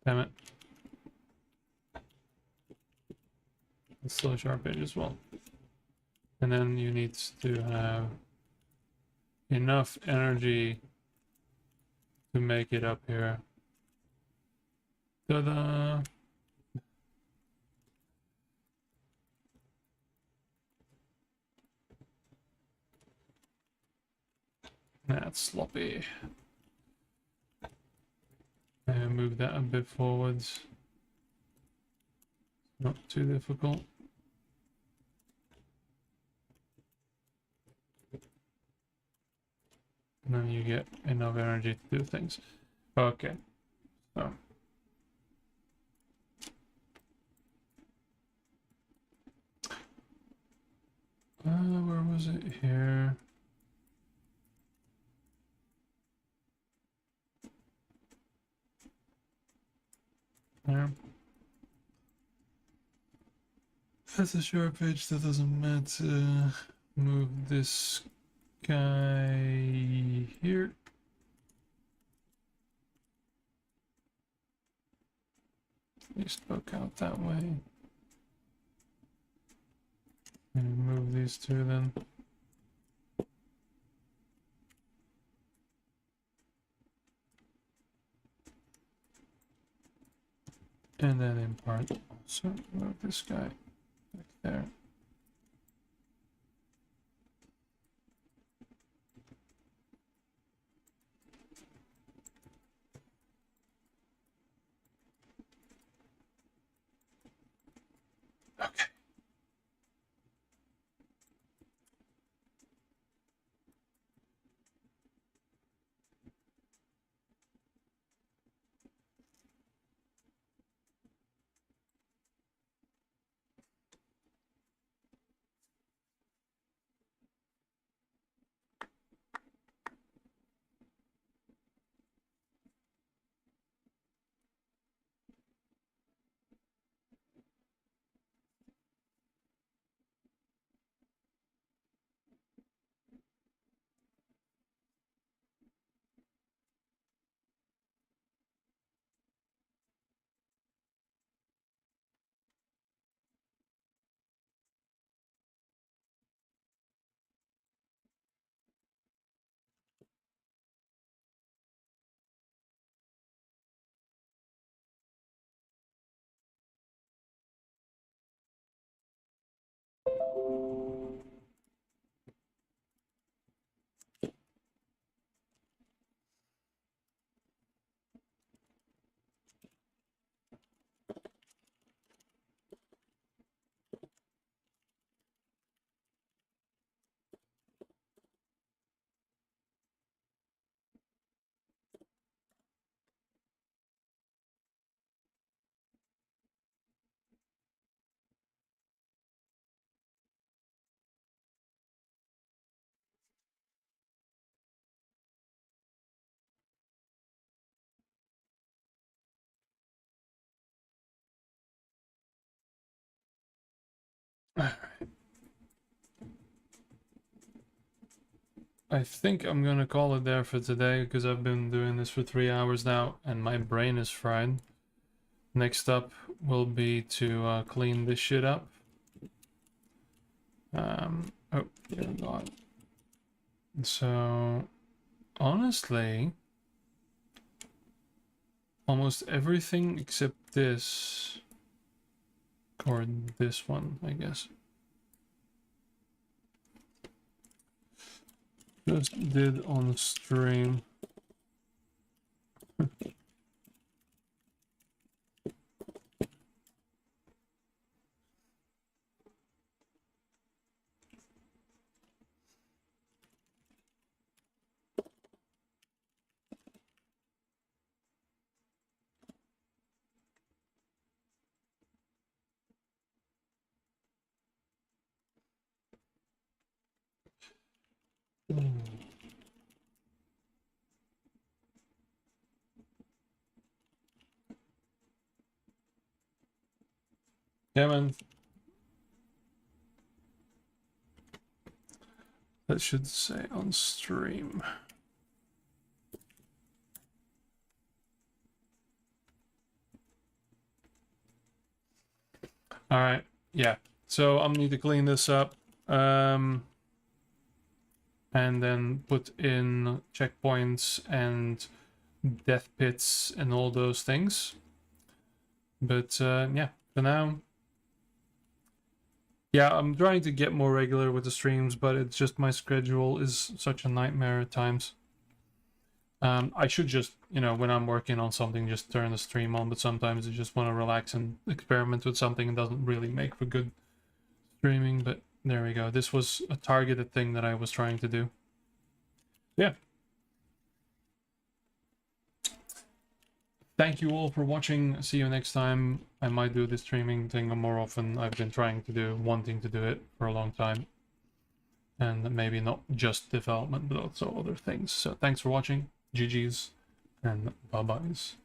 Damn it. It's still a sharp edge as well. And then you need to have enough energy to make it up here. Ta-da! That's sloppy. And move that a bit forwards. Not too difficult. And then you get enough energy to do things. Okay. So. Where was it? Here. There. That's a sharp edge, that doesn't matter. Move this guy here. At least poke out that way. And move these two then. And then in part also move this guy back there. Okay. I think I'm gonna call it there for today because I've been doing this for 3 hours now and my brain is fried. Next up will be to clean this shit up. Oh, dear God. So, honestly, almost everything except this, or this one, I guess. Just did on stream. Yeah, man. That should say on stream. All right. Yeah. So I'm need to clean this up. And then put in checkpoints and death pits and all those things. But yeah, for now. Yeah, I'm trying to get more regular with the streams, but it's just my schedule is such a nightmare at times. I should just, you know, when I'm working on something, just turn the stream on, but sometimes I just want to relax and experiment with something. It doesn't really make for good streaming, but there we go. This was a targeted thing that I was trying to do. Yeah. Thank you all for watching. See you next time. I might do this streaming thing more often. I've been wanting to do it for a long time. And maybe not just development, but also other things. So thanks for watching. GG's and bye-byes.